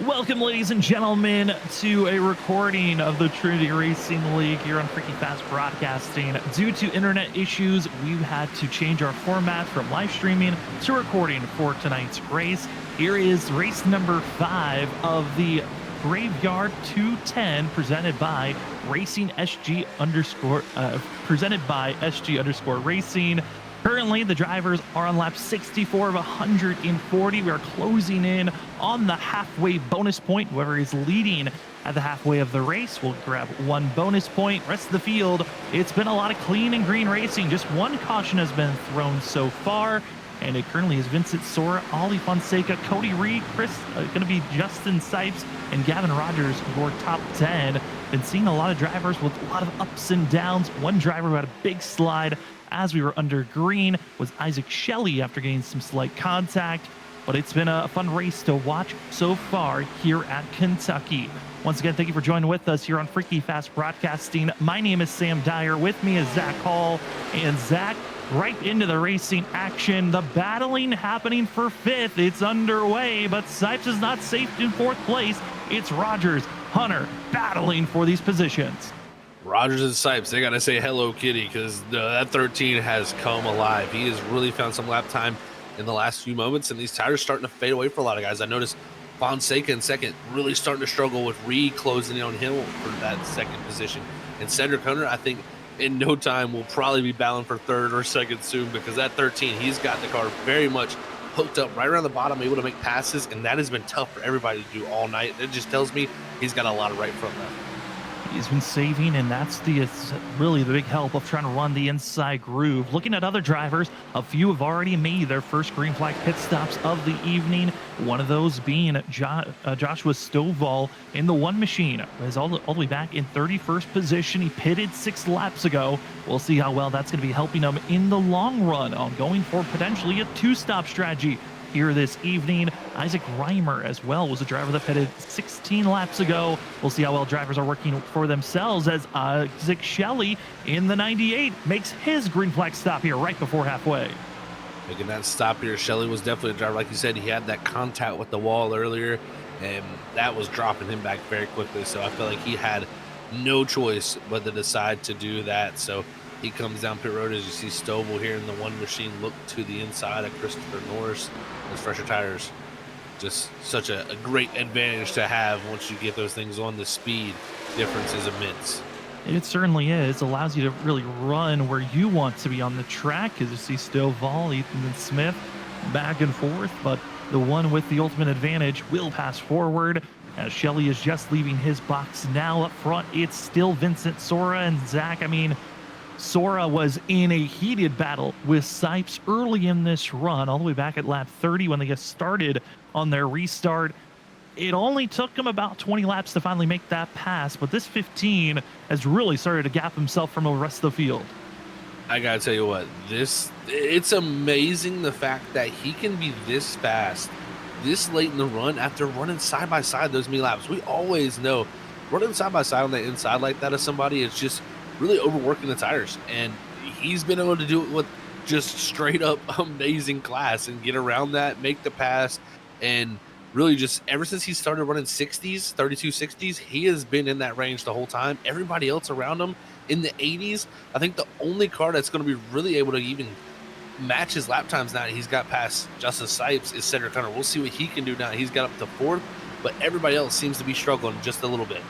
Welcome, ladies and gentlemen, to a recording of the Trinity Racing League here on Freaky Fast Broadcasting. Due to internet issues, we've had to change our format from live streaming to recording for tonight's race. Here is race number 5 of the Graveyard 210, presented by Racing SG underscore presented by SG underscore Racing. Currently, the drivers are on lap 64 of 140. We are closing in on the halfway bonus point. Whoever is leading at the halfway of the race will grab 1 bonus point. Rest of the field, it's been a lot of clean and green racing. Just 1 caution has been thrown so far, and it currently is Vincent Sora, Ollie Fonseca, Cody Reed, Chris, going to be Justin Sipes, and Gavin Rogers, your top 10. Been seeing a lot of drivers with a lot of ups and downs. One driver who had a big slide as we were under green was Isaac Shelley after getting some slight contact, but it's been a fun race to watch so far here at Kentucky. Once again, thank you for joining with us here on Freaky Fast Broadcasting. My name is Sam Dyer. With me is Zach Hall. And Zach, right into the racing action. The battling happening for 5th. It's underway, but Sipes is not safe in 4th place. It's Rogers, Hunter battling for these positions. Rogers and Sipes, they got to say hello, kitty, because that 13 has come alive. He has really found some lap time in the last few moments, and these tires starting to fade away for a lot of guys. I noticed Fonseca in second really starting to struggle with closing in on him for that second position. And Cedric Hunter, I think, in no time will probably be battling for 3rd or 2nd soon, because that 13, he's got the car very much hooked up right around the bottom, able to make passes, and that has been tough for everybody to do all night. It just tells me he's got a lot of right front left. He's been saving, and that's really the big help of trying to run the inside groove. Looking at other drivers, a few have already made their first green flag pit stops of the evening. One of those being Joshua Stovall in the one machine. Is all the way back in 31st position. He pitted 6 laps ago. We'll see how well that's going to be helping him in the long run on going for potentially a 2-stop strategy here this evening. Isaac Reimer as well was a driver that pitted 16 laps ago. We'll see how well drivers are working for themselves as Isaac Shelley in the 98 makes his green flag stop here right before halfway. Making that stop here, Shelley was definitely a driver. Like you said, he had that contact with the wall earlier, and that was dropping him back very quickly. So I feel like he had no choice but to decide to do that. So he comes down pit road as you see Stovall here in the one machine look to the inside of Christopher Norris. Those fresher tires, just such a great advantage to have once you get those things on. The speed difference is immense. It certainly is. It allows you to really run where you want to be on the track, as you see Stovall, Ethan Smith back and forth, but the one with the ultimate advantage will pass forward as Shelley is just leaving his box now. Up front, it's still Vincent Sora and Zach. I mean, Sora was in a heated battle with Sipes early in this run, all the way back at lap 30 when they get started on their restart. It only took him about 20 laps to finally make that pass, but this 15 has really started to gap himself from the rest of the field. I gotta tell you what, it's amazing the fact that he can be this fast, this late in the run after running side by side those many laps. We always know running side by side on the inside like that of somebody is just really overworking the tires, and he's been able to do it with just straight up amazing class and get around that, make the pass, and really just ever since he started running 60s, 32 60s, he has been in that range the whole time. Everybody else around him in the 80s. I think the only car that's going to be really able to even match his lap times now that he's got past Justin Sipes is Cedric Hunter. We'll see what he can do now. He's got up to 4th, but everybody else seems to be struggling just a little bit.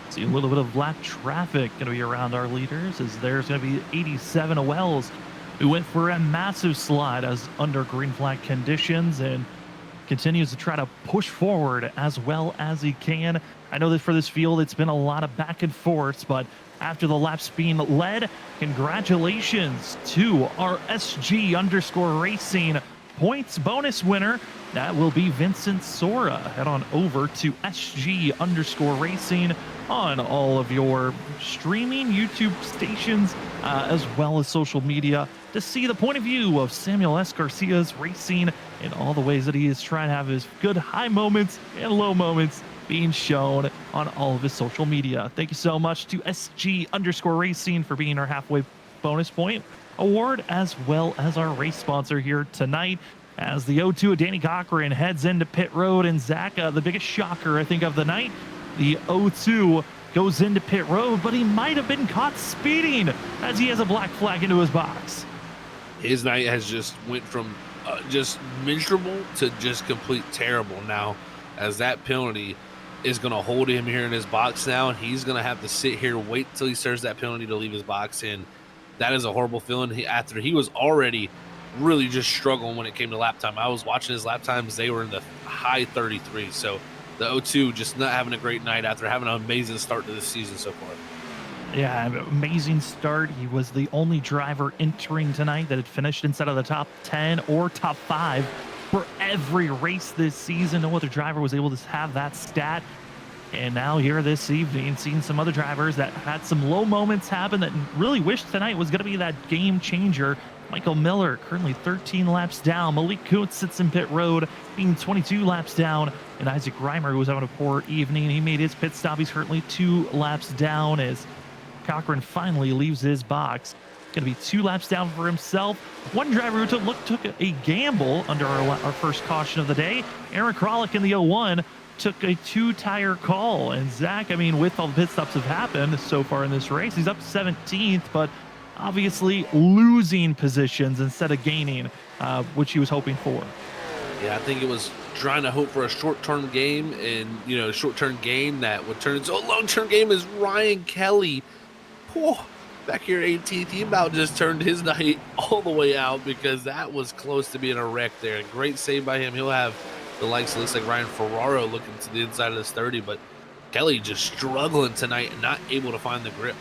See a little bit of black traffic going to be around our leaders, as there's going to be 87 Wells who went for a massive slide as under green flag conditions and continues to try to push forward as well as he can. I know that for this field, it's been a lot of back and forths, but after the laps being led, congratulations to our SG underscore Racing points bonus winner. That will be Vincent Sora. Head on over to SG underscore Racing on all of your streaming YouTube stations, as well as social media, to see the point of view of Samuel S. Garcia's racing and all the ways that he is trying to have his good high moments and low moments being shown on all of his social media. Thank you so much to SG underscore Racing for being our halfway bonus point award, as well as our race sponsor here tonight. as the 0-2 of Danny Cochran heads into pit road. And Zach, the biggest shocker, I think, of the night, the 0-2 goes into pit road, but he might have been caught speeding as he has a black flag into his box. His night has just went from just miserable to just complete terrible now, as that penalty is going to hold him here in his box now, and he's going to have to sit here, wait till he serves that penalty to leave his box in. That is a horrible feeling. After he was already really just struggling when it came to lap time. I was watching his lap times. They were in the high 33. So the 0-2 just not having a great night after having an amazing start to this season so far. Yeah, amazing start. He was the only driver entering tonight that had finished inside of the top 10 or top 5 for every race this season. No other driver was able to have that stat. And now here this evening, seeing some other drivers that had some low moments happen that really wished tonight was going to be that game changer. Michael Miller currently 13 laps down. Malik Kuntz sits in pit road, being 22 laps down. And Isaac Reimer, who was having a poor evening, he made his pit stop. He's currently 2 laps down as Cochran finally leaves his box. Going to be 2 laps down for himself. One driver who took a gamble under our first caution of the day. Aaron Kralik in the 01 took a 2-tire call. And Zach, I mean, with all the pit stops have happened so far in this race, he's up 17th, but obviously losing positions instead of gaining, which he was hoping for. Yeah, I think it was trying to hope for a short-term game, and, you know, short-term game that would turn into a long-term game. Is Ryan Kelly. Whew, back here 18th, he about just turned his night all the way out because that was close to being a wreck there. Great save by him. He'll have the likes, it looks like Ryan Ferraro looking to the inside of this 30, but Kelly just struggling tonight and not able to find the grip.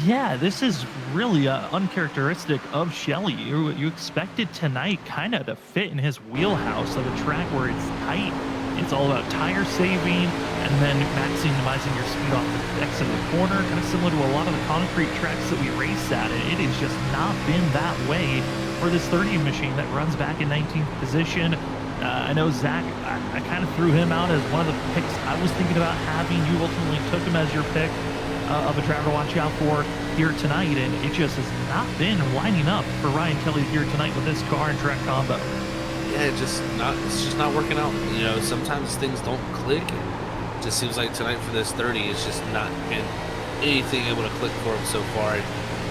Yeah, this is really uncharacteristic of Shelley. You expected tonight kind of to fit in his wheelhouse of a track where it's tight. It's all about tire saving and then maximizing your speed off the exit of the corner, kind of similar to a lot of the concrete tracks that we race at. And it has just not been that way for this 30 machine that runs back in 19th position. I know Zach, I kind of threw him out as one of the picks I was thinking about having. You ultimately took him as your pick of a driver to watch out for here tonight, and it just has not been lining up for Ryan Kelly here tonight with this car and track combo. Yeah, it's just not working out. You know, sometimes things don't click. It just seems like tonight for this 30, it's just not been anything able to click for him so far. And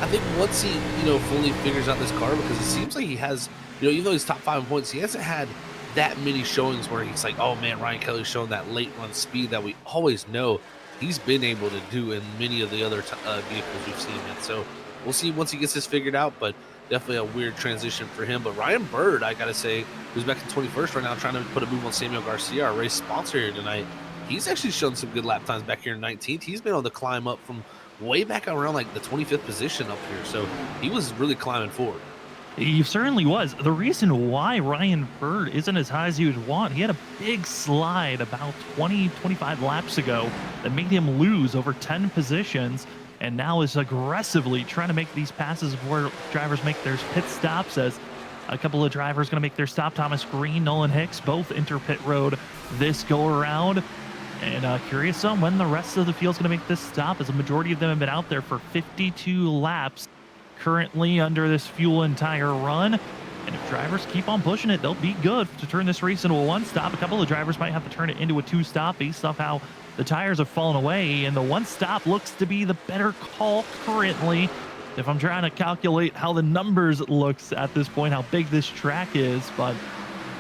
I think once he, you know, fully figures out this car, because it seems like he has, you know, even though he's top 5 in points, he hasn't had that many showings where he's like, oh man, Ryan Kelly's showing that late run speed that we always know he's been able to do in many of the other vehicles we've seen. And so we'll see once he gets this figured out, but definitely a weird transition for him. But Ryan Bird, I got to say, who's back in 21st right now, trying to put a move on Samuel Garcia, our race sponsor here tonight. He's actually shown some good lap times back here in 19th. He's been on the climb up from way back around like the 25th position up here. So he was really climbing forward. He certainly was. The reason why Ryan Bird isn't as high as you would want, he had a big slide about 25 laps ago that made him lose over 10 positions, and now is aggressively trying to make these passes where drivers make their pit stops, as a couple of drivers going to make their stop. Thomas Green, Nolan Hicks, both enter pit road this go around. And curious on when the rest of the field's going to make this stop, as a majority of them have been out there for 52 laps. Currently under this fuel and tire run, and if drivers keep on pushing it, they'll be good to turn this race into a 1-stop. A couple of drivers might have to turn it into a 2-stop based off how the tires have fallen away, and the 1-stop looks to be the better call currently. If I'm trying to calculate how the numbers looks at this point, how big this track is, but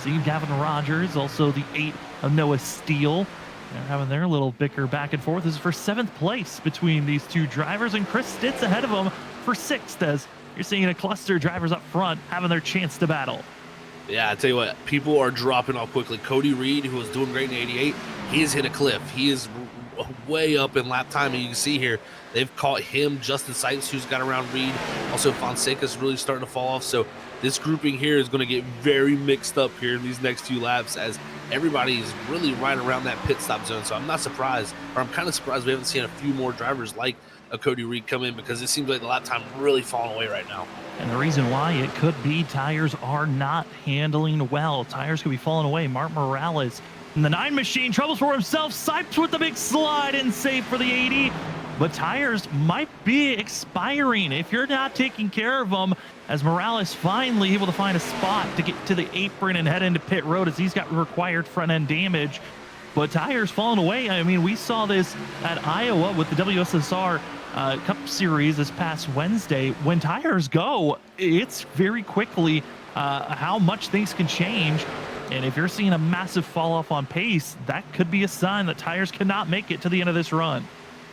see Gavin Rogers, also the 8 of Noah Steele. They're having their little bicker back and forth. This is for 7th place between these two drivers, and Chris Stitz ahead of them for 6th, as you're seeing a cluster of drivers up front having their chance to battle. Yeah, I tell you what, people are dropping off quickly. Cody Reed, who was doing great in 88, he has hit a cliff. He is way up in lap time, and you can see here they've caught him. Justin Sykes, who's got around Reed, also Fonseca's really starting to fall off. So this grouping here is going to get very mixed up here in these next few laps, as everybody's really right around that pit stop zone. So I'm not surprised, or I'm kind of surprised we haven't seen a few more drivers like a Cody Reed come in, because it seems like the lap time really falling away right now. And the reason why, it could be tires are not handling well. Tires could be falling away. Mark Morales in the 9 machine, troubles for himself. Sipes with the big slide and save for the 80. but tires might be expiring if you're not taking care of them, as Morales finally able to find a spot to get to the apron and head into pit road as he's got required front end damage. But tires falling away. I mean, we saw this at Iowa with the WSSR Cup Series this past Wednesday. When tires go, it's very quickly how much things can change. And if you're seeing a massive fall off on pace, that could be a sign that tires cannot make it to the end of this run.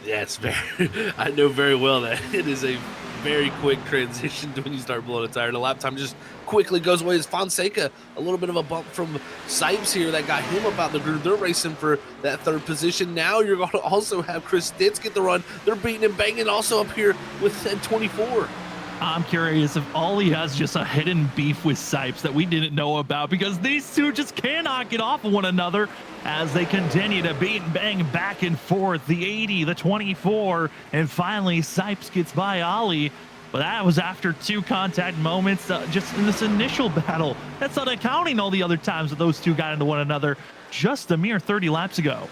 Yeah, it's very. I know very well that it is a very quick transition when you start blowing a tire. The lap time just quickly goes away. As Fonseca, a little bit of a bump from Sipes here that got him up out the groove. They're racing for that third position. Now you're going to also have Chris Stitz get the run. They're beating and banging also up here with 24. I'm curious if Ollie has just a hidden beef with Sipes that we didn't know about, because these two just cannot get off of one another as they continue to beat and bang back and forth. The 80, the 24, and finally Sipes gets by Ollie. But that was after 2 contact moments just in this initial battle. That's not accounting all the other times that those two got into one another just a mere 30 laps ago.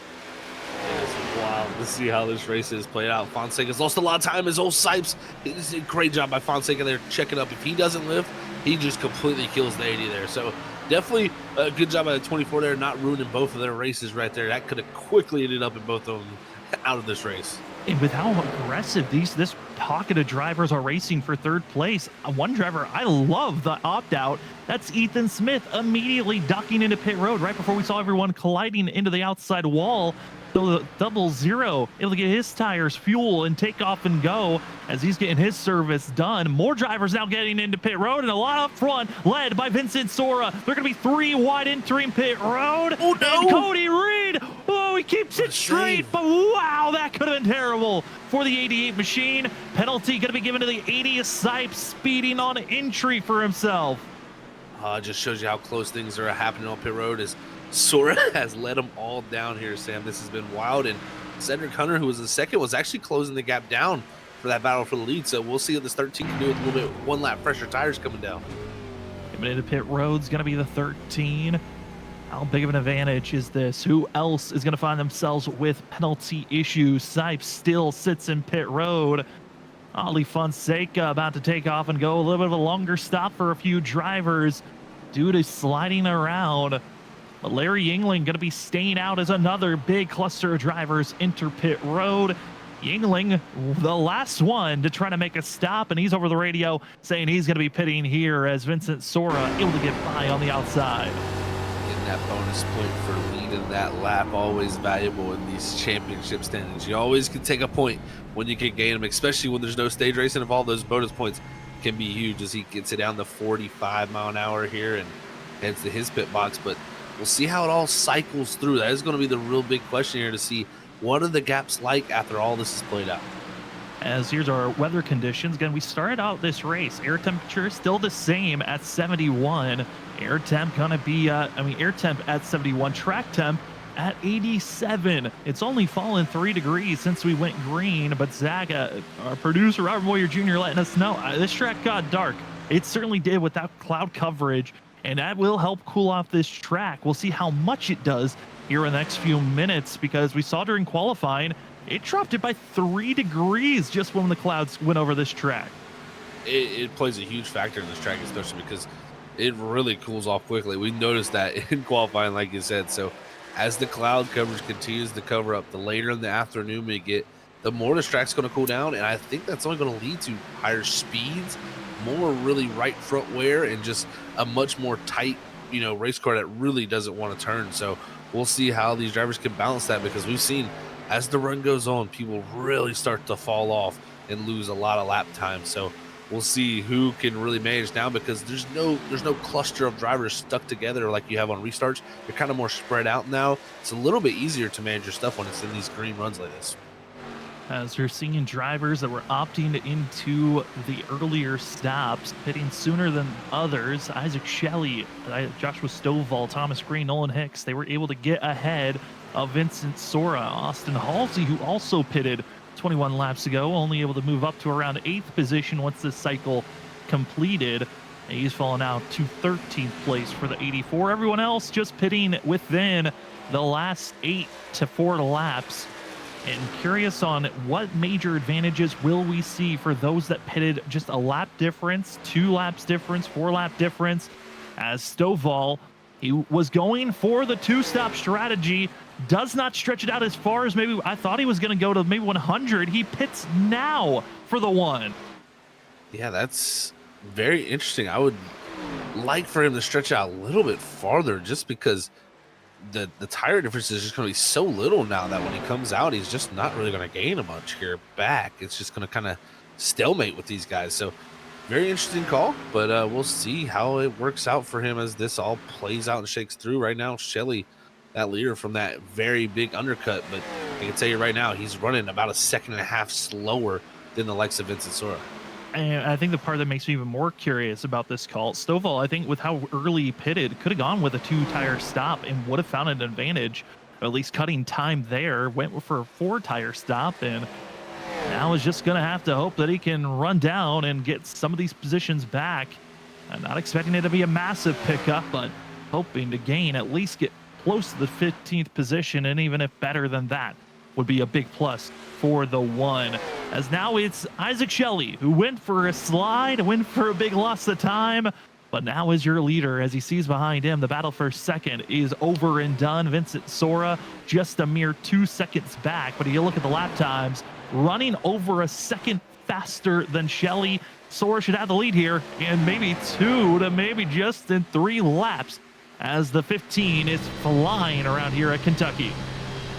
It's wild to see how this race is played out. Fonseca's lost a lot of time. His old Sipes, it's a great job by Fonseca there checking up. If he doesn't lift, he just completely kills the 80 there. So definitely a good job by the 24 there, not ruining both of their races right there. That could have quickly ended up in both of them out of this race. And with how aggressive this pocket of drivers are racing for third place, one driver I love the opt-out. That's Ethan Smith immediately ducking into pit road right before we saw everyone colliding into the outside wall. So the 00 able to get his tires fuel and take off and go as he's getting his service done. More drivers now getting into pit road, and a lot up front led by Vincent Sora. They're going to be 3 wide entering pit road. Oh no! And Cody Reed, oh, he keeps it straight, but wow, that could have been terrible for the 88 machine. Penalty going to be given to the 80 Sipes, speeding on entry for himself. Just shows you how close things are happening on pit road as Sora has let them all down here, Sam. This has been wild, and Cedric Hunter, who was the second, was actually closing the gap down for that battle for the lead. So we'll see what this 13 can do with a little bit one lap fresher tires coming down. Coming into pit road's going to be the 13. How big of an advantage is this? Who else is going to find themselves with penalty issues? Sipes still sits in pit road. Ollie Fonseca about to take off and go. A little bit of a longer stop for a few drivers due to sliding around. But Larry Yingling going to be staying out as another big cluster of drivers enter pit road. Yingling, the last one to try to make a stop, and he's over the radio saying he's going to be pitting here as Vincent Sora able to get by on the outside. Getting that bonus point for leading that lap, always valuable in these championship standings. You always can take a point when you can gain them, especially when there's no stage racing involved. Those bonus points can be huge as he gets it down to 45 mile an hour here and heads to his pit box. But we'll see how it all cycles through. That is going to be the real big question here, to see what are the gaps like after all this is played out. As here's our weather conditions. Again, we started out this race. Air temperature still the same at 71. Air temp gonna be, air temp at 71. Track temp at 87. It's only fallen 3 degrees since we went green, but Zaga, our producer, Robert Moyer Jr., letting us know this track got dark. It certainly did without cloud coverage, and that will help cool off this track. We'll see how much it does here in the next few minutes, because we saw during qualifying, it dropped it by 3 degrees just when the clouds went over this track. It plays a huge factor in this track, especially because it really cools off quickly. We noticed that in qualifying, like you said. So as the cloud coverage continues to cover up, the later in the afternoon we get, the more this track's going to cool down. And I think that's only going to lead to higher speeds, more really right front wear, and just a much more tight, race car that really doesn't want to turn. So we'll see how these drivers can balance that, because we've seen as the run goes on, people really start to fall off and lose a lot of lap time. So we'll see who can really manage now, because there's no cluster of drivers stuck together like you have on restarts. You're kind of more spread out now. It's a little bit easier to manage your stuff when it's in these green runs like this. As you're seeing drivers that were opting into the earlier stops, pitting sooner than others. Isaac Shelley, Joshua Stovall, Thomas Green, Nolan Hicks, they were able to get ahead of Vincent Sora. Austin Halsey, who also pitted 21 laps ago, only able to move up to around 8th position once this cycle completed. And he's fallen out to 13th place for the 84. Everyone else just pitting within the last 8 to 4 laps. And curious on what major advantages will we see for those that pitted just a lap difference, 2 laps difference, 4 lap difference, as Stovall, he was going for the 2-stop strategy, does not stretch it out as far as maybe I thought he was going to go to maybe 100. He pits now for the 1. Yeah, that's very interesting. I would like for him to stretch out a little bit farther just because the tire difference is just going to be so little now that when he comes out, he's just not really going to gain a bunch here back. It's just going to kind of stalemate with these guys. So very interesting call, but we'll see how it works out for him as this all plays out and shakes through. Right now, Shelly, that leader from that very big undercut, but I can tell you right now, he's running about a 1.5 seconds slower than the likes of Vincent Sora. And I think the part that makes me even more curious about this call, Stovall, I think with how early he pitted, could have gone with a 2-tire stop and would have found an advantage, at least cutting time there. Went for a 4-tire stop, and now is just going to have to hope that he can run down and get some of these positions back. I'm not expecting it to be a massive pickup, but hoping to gain, at least get close to the 15th position, and even if better than that, would be a big plus for the 1. As now it's Isaac Shelley, who went for a slide, went for a big loss of time, but now is your leader as he sees behind him the battle for second is over and done. Vincent Sora just a mere 2 seconds back, but you look at the lap times, running over a second faster than Shelley. Sora should have the lead here, and maybe 2 to maybe just in 3 laps as the 15 is flying around here at Kentucky.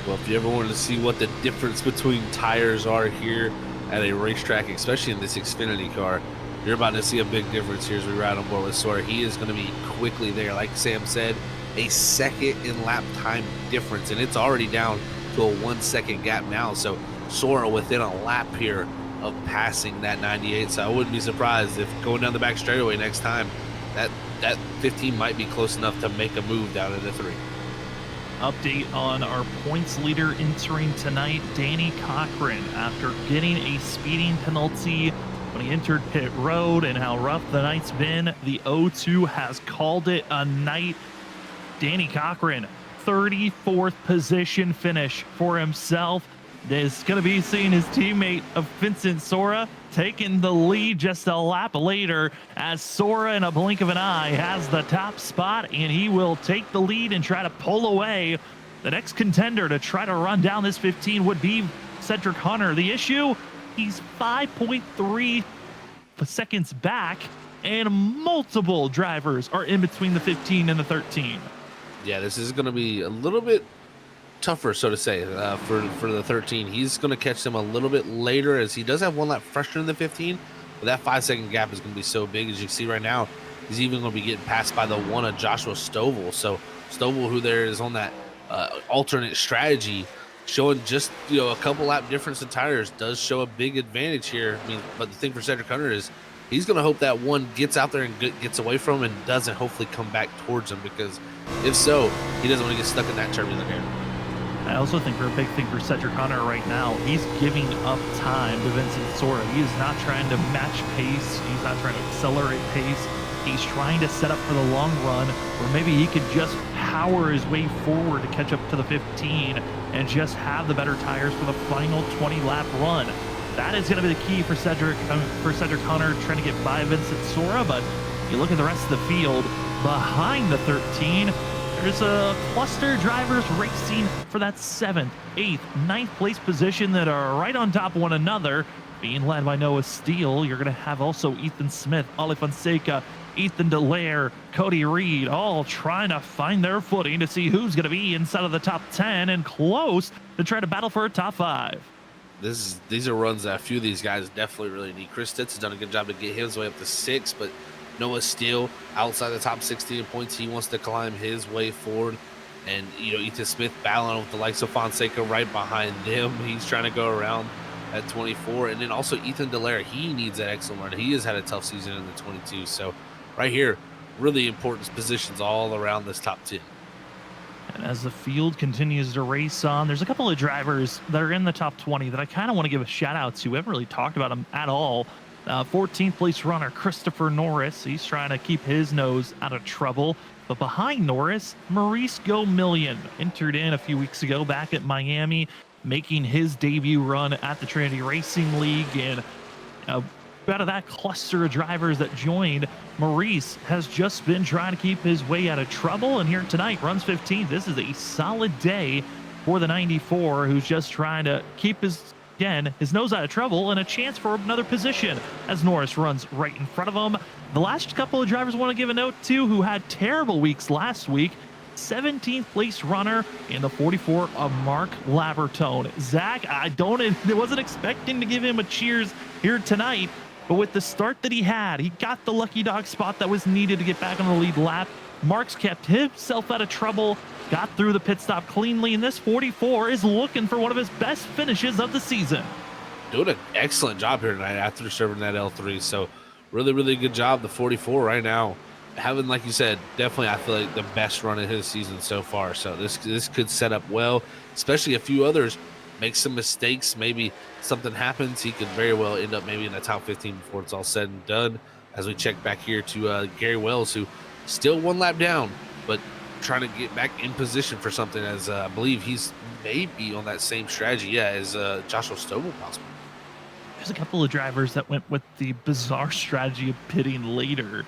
Well, if you ever wanted to see what the difference between tires are here at a racetrack, especially in this Xfinity car, you're about to see a big difference here as we ride on board with Sora. He is going to be quickly there. Like Sam said, a second in lap time difference, and it's already down to a 1 second gap now. So Sora within a lap here of passing that 98. So I wouldn't be surprised if going down the back straightaway next time, that 15 might be close enough to make a move down into 3. Update on our points leader entering tonight, Danny Cochran, after getting a speeding penalty when he entered pit road and how rough the night's been. The O2 has called it a night. Danny Cochran, 34th position finish for himself. Is going to be seeing his teammate of Vincent Sora taking the lead just a lap later, as Sora in a blink of an eye has the top spot, and he will take the lead and try to pull away. The next contender to try to run down this 15 would be Cedric Hunter. The issue, he's 5.3 seconds back, and multiple drivers are in between the 15 and the 13. Yeah, this is going to be a little bit tougher, so to say, for the 13. He's going to catch them a little bit later, as he does have 1 lap fresher than the 15, but that 5 second gap is going to be so big. As you can see right now, he's even going to be getting passed by the 1 of Joshua Stovall. So Stovall, who there is on that alternate strategy, showing just a couple lap difference in tires, does show a big advantage here. I mean, but the thing for Cedric Hunter is he's going to hope that 1 gets out there and gets away from him and doesn't hopefully come back towards him, because if so, he doesn't want to get stuck in that turbulent air. I also think for a big thing for Cedric Hunter right now, he's giving up time to Vincent Sora. He is not trying to match pace. He's not trying to accelerate pace. He's trying to set up for the long run, or maybe he could just power his way forward to catch up to the 15 and just have the better tires for the final 20-lap run. That is going to be the key for Cedric Hunter, trying to get by Vincent Sora. But you look at the rest of the field behind the 13. There's a cluster drivers racing for that 7th, 8th, 9th place position that are right on top of one another, being led by Noah Steele. You're going to have also Ethan Smith, Ali Fonseca, Ethan Delaire, Cody Reed, all trying to find their footing to see who's going to be inside of the top 10 and close to try to battle for a top 5. These are runs that a few of these guys definitely really need. Chris Stitz has done a good job to get his way up to 6, but Noah Steele outside the top 16 points. He wants to climb his way forward. And, Ethan Smith battling with the likes of Fonseca right behind them. He's trying to go around at 24. And then also Ethan Delaire, he needs that excellent run. He has had a tough season in the 22. So right here, really important positions all around this top 10. And as the field continues to race on, there's a couple of drivers that are in the top 20 that I kind of want to give a shout out to. We haven't really talked about them at all. 14th place runner Christopher Norris. He's trying to keep his nose out of trouble. But behind Norris, Maurice Gomillion entered in a few weeks ago back at Miami. making his debut run at the Trinity Racing League. And out of that cluster of drivers that joined, Maurice has just been trying to keep his way out of trouble. And here tonight, runs 15th. This is a solid day for the 94, who's just trying to keep his nose out of trouble and a chance for another position as Norris runs right in front of him. The last couple of drivers I want to give a note to who had terrible weeks last week. 17th place runner in the 44 of Mark Labertone. Zach, I wasn't expecting to give him a cheers here tonight, but with the start that he had, he got the lucky dog spot that was needed to get back on the lead lap. Mark's kept himself out of trouble, got through the pit stop cleanly, and this 44 is looking for one of his best finishes of the season. Doing an excellent job here tonight after serving that L3. So really, really good job. The 44 right now having, like you said, definitely I feel like the best run of his season so far. So this could set up well, especially a few others make some mistakes. Maybe something happens. He could very well end up maybe in the top 15 before it's all said and done. As we check back here to Gary Wells, who still one lap down, but trying to get back in position for something, as I believe he's maybe on that same strategy, as Joshua Stovall possibly. There's a couple of drivers that went with the bizarre strategy of pitting later.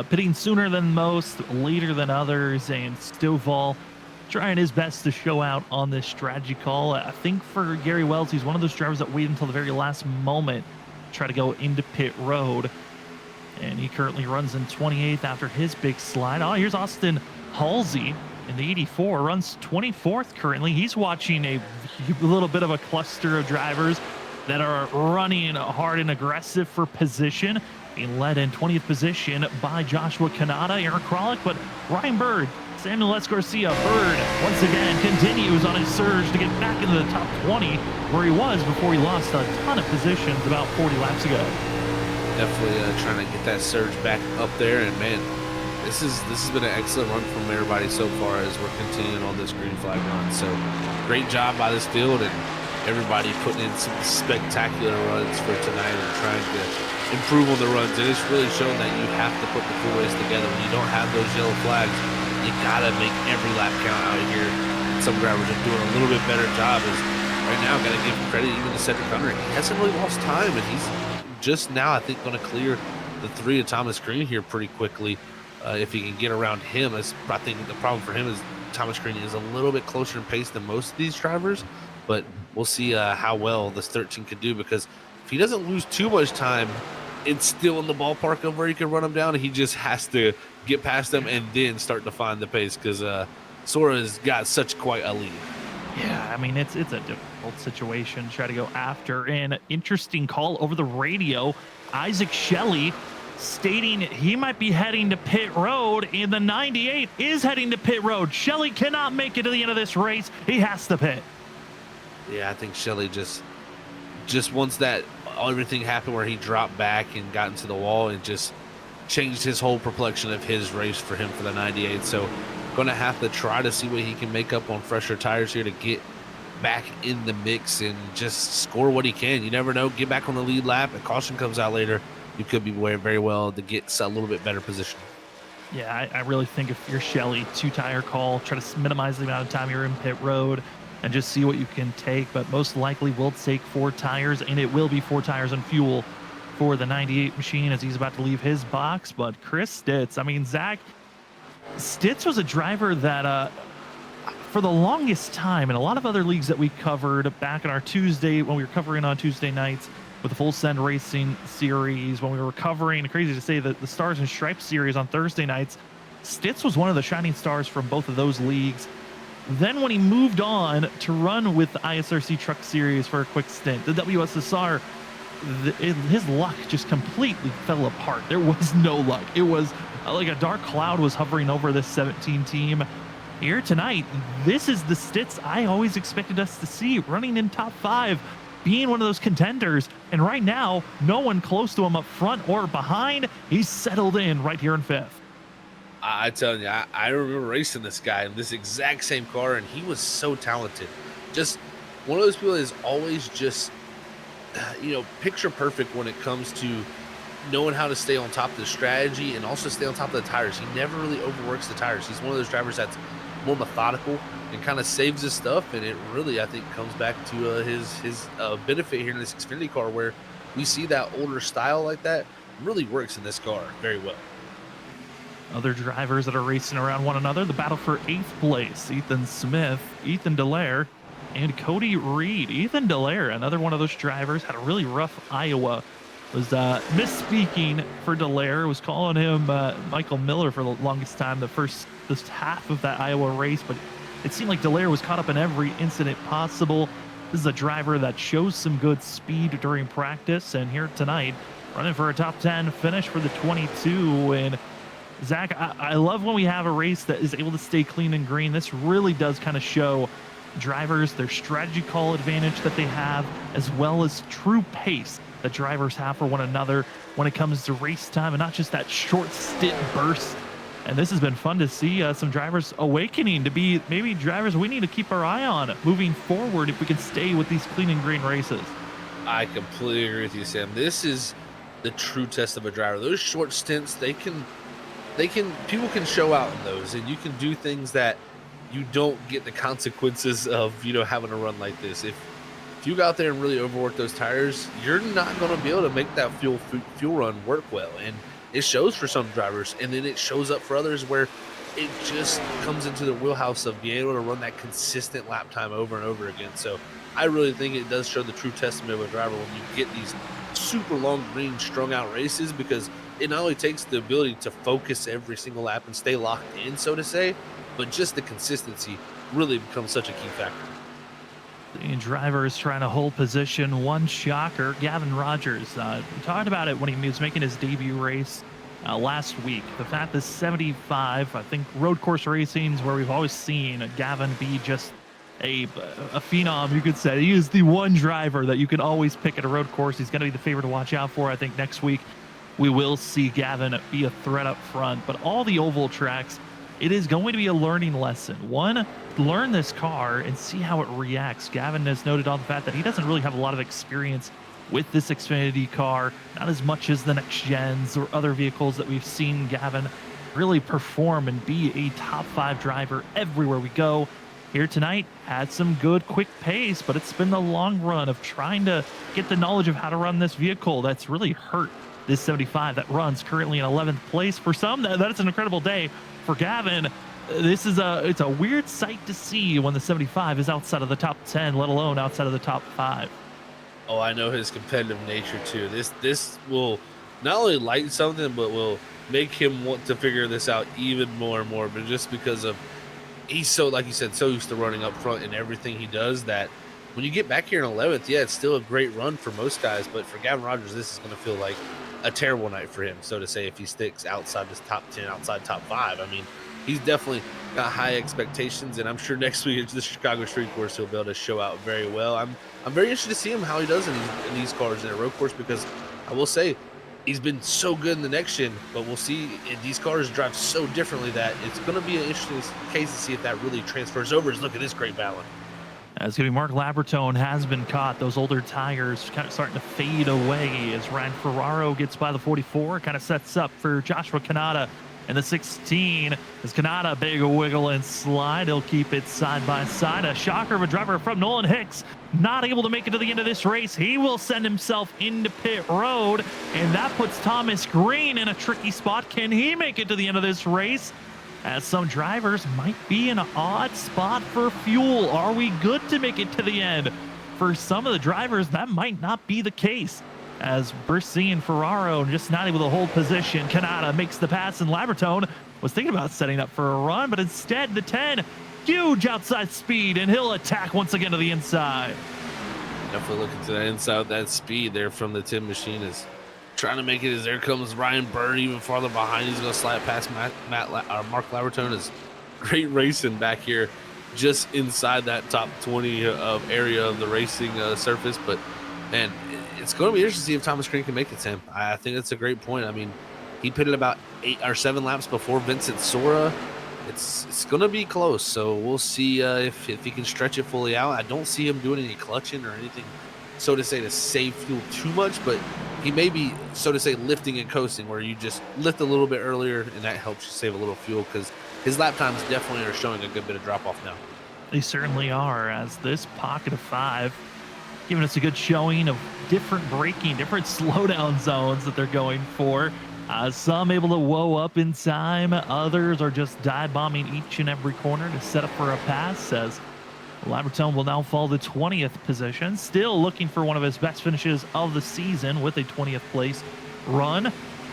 Pitting sooner than most, later than others, and Stovall trying his best to show out on this strategy call. I think for Gary Wells, he's one of those drivers that wait until the very last moment to try to go into pit road. And he currently runs in 28th after his big slide. Oh, here's Austin Halsey in the 84, runs 24th currently. He's watching a little bit of a cluster of drivers that are running hard and aggressive for position, being led in 20th position by Joshua Kanata, Eric Kralik, but Ryan Bird, Samuel S. Garcia, Bird once again continues on his surge to get back into the top 20 where he was before he lost a ton of positions about 40 laps ago. Definitely trying to get that surge back up there, and man, this has been an excellent run from everybody so far as we're continuing on this green flag run. So great job by this field and everybody putting in some spectacular runs for tonight and trying to improve on the runs. And it's really shown that you have to put the full race together. When you don't have those yellow flags, you gotta make every lap count out here. Some drivers are doing a little bit better job. As right now, gotta give credit even to Cedric Hunter. He hasn't really lost time, and he's just now, I think, going to clear the 3 of Thomas Green here pretty quickly. If he can get around him, as I think the problem for him is Thomas Green is a little bit closer in pace than most of these drivers, but we'll see how well this 13 could do, because if he doesn't lose too much time, it's still in the ballpark of where he can run him down. He just has to get past them and then start to find the pace, because Sora's got such quite a lead. Yeah, I mean, it's a difficult situation to try to go after. An interesting call over the radio, Isaac Shelley stating he might be heading to pit road, and the 98 is heading to pit road. Shelley cannot make it to the end of this race. He has to pit. Yeah, I think Shelley just once that everything happened where he dropped back and got into the wall, and just changed his whole complexion of his race for him for the 98. So going to have to try to see what he can make up on fresher tires here to get back in the mix and just score what he can. You never know. Get back on the lead lap. A caution comes out later. You could be very well to get a little bit better position. Yeah, I really think if you're Shelley, 2-tire call, try to minimize the amount of time you're in pit road and just see what you can take. But most likely we'll take 4 tires, and it will be 4 tires and fuel for the 98 machine as he's about to leave his box. But Chris Stitz, I mean, Zach, Stitz was a driver that for the longest time, in a lot of other leagues that we covered back in our Tuesday, when we were covering on Tuesday nights with the Full Send Racing series, when we were covering, crazy to say, the Stars and Stripes series on Thursday nights, Stitz was one of the shining stars from both of those leagues. Then when he moved on to run with the ISRC Truck Series for a quick stint, the WSSR, his luck just completely fell apart. There was no luck. It was like a dark cloud was hovering over this 17 team. Here tonight, this is the Stitz I always expected us to see, running in top 5, being one of those contenders. And right now, no one close to him up front or behind. He's settled in right here in 5th. I tell you, I remember racing this guy in this exact same car, and he was so talented. Just one of those people that is always just, picture perfect when it comes to knowing how to stay on top of the strategy and also stay on top of the tires. He never really overworks the tires. He's one of those drivers that's more methodical and kind of saves his stuff. And it really, I think, comes back to his benefit here in this Xfinity car, where we see that older style like that really works in this car very well. Other drivers that are racing around one another, the battle for 8th place, Ethan Smith, Ethan Delaire, and Cody Reed. Ethan Delaire, another one of those drivers, had a really rough Iowa. Was misspeaking for Delaire, was calling him Michael Miller for the longest time, this half of that Iowa race, but it seemed like Delaire was caught up in every incident possible. This is a driver that shows some good speed during practice, and here tonight, running for a top 10 finish for the 22. And Zach, I love when we have a race that is able to stay clean and green. This really does kind of show drivers their strategy call advantage that they have, as well as true pace that drivers have for one another when it comes to race time, and not just that short stint burst. And this has been fun to see some drivers awakening to be maybe drivers we need to keep our eye on moving forward if we can stay with these clean and green races. I completely agree with you, Sam. This is the true test of a driver. Those short stints, people can show out in those, and you can do things that you don't get the consequences of, having a run like this. If you go out there and really overwork those tires, you're not going to be able to make that fuel run work well. And it shows for some drivers, and then it shows up for others where it just comes into the wheelhouse of being able to run that consistent lap time over and over again. So I really think it does show the true testament of a driver when you get these super long green strung out races, because it not only takes the ability to focus every single lap and stay locked in, so to say, but just the consistency really becomes such a key factor. The driver is trying to hold position. One shocker, Gavin Rogers. We talked about it when he was making his debut race last week. The fact that 75, I think road course racing is where we've always seen Gavin be just a phenom, you could say. He is the one driver that you can always pick at a road course. He's going to be the favorite to watch out for. I think next week we will see Gavin be a threat up front. But all the oval tracks, it is going to be a learning lesson. One, learn this car and see how it reacts. Gavin has noted on the fact that he doesn't really have a lot of experience with this Xfinity car, not as much as the next gens or other vehicles that we've seen Gavin really perform and be a top 5 driver everywhere we go. Here tonight, had some good quick pace, but it's been the long run of trying to get the knowledge of how to run this vehicle that's really hurt this 75 that runs currently in 11th place. For some, that's an incredible day. For Gavin, it's a weird sight to see when the 75 is outside of the top 10, let alone outside of the top 5. Oh, I know his competitive nature too. This will not only light something, but will make him want to figure this out even more and more. But just because of he's so, like you said, so used to running up front in everything he does, that when you get back here in 11th, yeah, it's still a great run for most guys. But for Gavin Rogers, this is going to feel like a terrible night for him, so to say, if he sticks outside this top 10, outside top 5. I mean, he's definitely got high expectations, and I'm sure next week at the Chicago Street Course he'll be able to show out very well. I'm very interested to see him how he does in these cars in a road course, because I will say he's been so good in the next gen, but we'll see, these cars drive so differently that it's going to be an interesting case to see if that really transfers over. Look at this great balance. It's going to be Mark Labertone has been caught. Those older tires kind of starting to fade away as Ryan Ferraro gets by the 44. Kind of sets up for Joshua Kanata in the 16. As Kanata, big wiggle and slide. He'll keep it side by side. A shocker of a driver from Nolan Hicks. Not able to make it to the end of this race. He will send himself into pit road. And that puts Thomas Green in a tricky spot. Can he make it to the end of this race? As some drivers might be in an odd spot for fuel. Are we good to make it to the end? For some of the drivers, that might not be the case. As we're seeing Ferraro just not able to hold position. Kanata makes the pass, and Labertone was thinking about setting up for a run, but instead the 10, huge outside speed, and he'll attack once again to the inside. Definitely looking to that inside, that speed there from the 10 machine is trying to make it. As there comes Ryan Byrne even farther behind. He's going to slide past Mark Labertone. Is great racing back here just inside that top 20 of area of the racing surface. But man, it's going to be interesting to see if Thomas Green can make it, Sam. I think that's a great point. I mean, he pitted about 8 or 7 laps before Vincent Sora. It's going to be close, so we'll see if he can stretch it fully out. I don't see him doing any clutching or anything, so to say, to save fuel too much, but he may be, so to say, lifting and coasting, where you just lift a little bit earlier, and that helps you save a little fuel, because his lap times definitely are showing a good bit of drop off now. They certainly are, as this pocket of 5 giving us a good showing of different braking, different slowdown zones that they're going for. Some able to whoa up in time, others are just dive bombing each and every corner to set up for a pass, as Labertone will now fall to 20th position, still looking for one of his best finishes of the season with a 20th place run.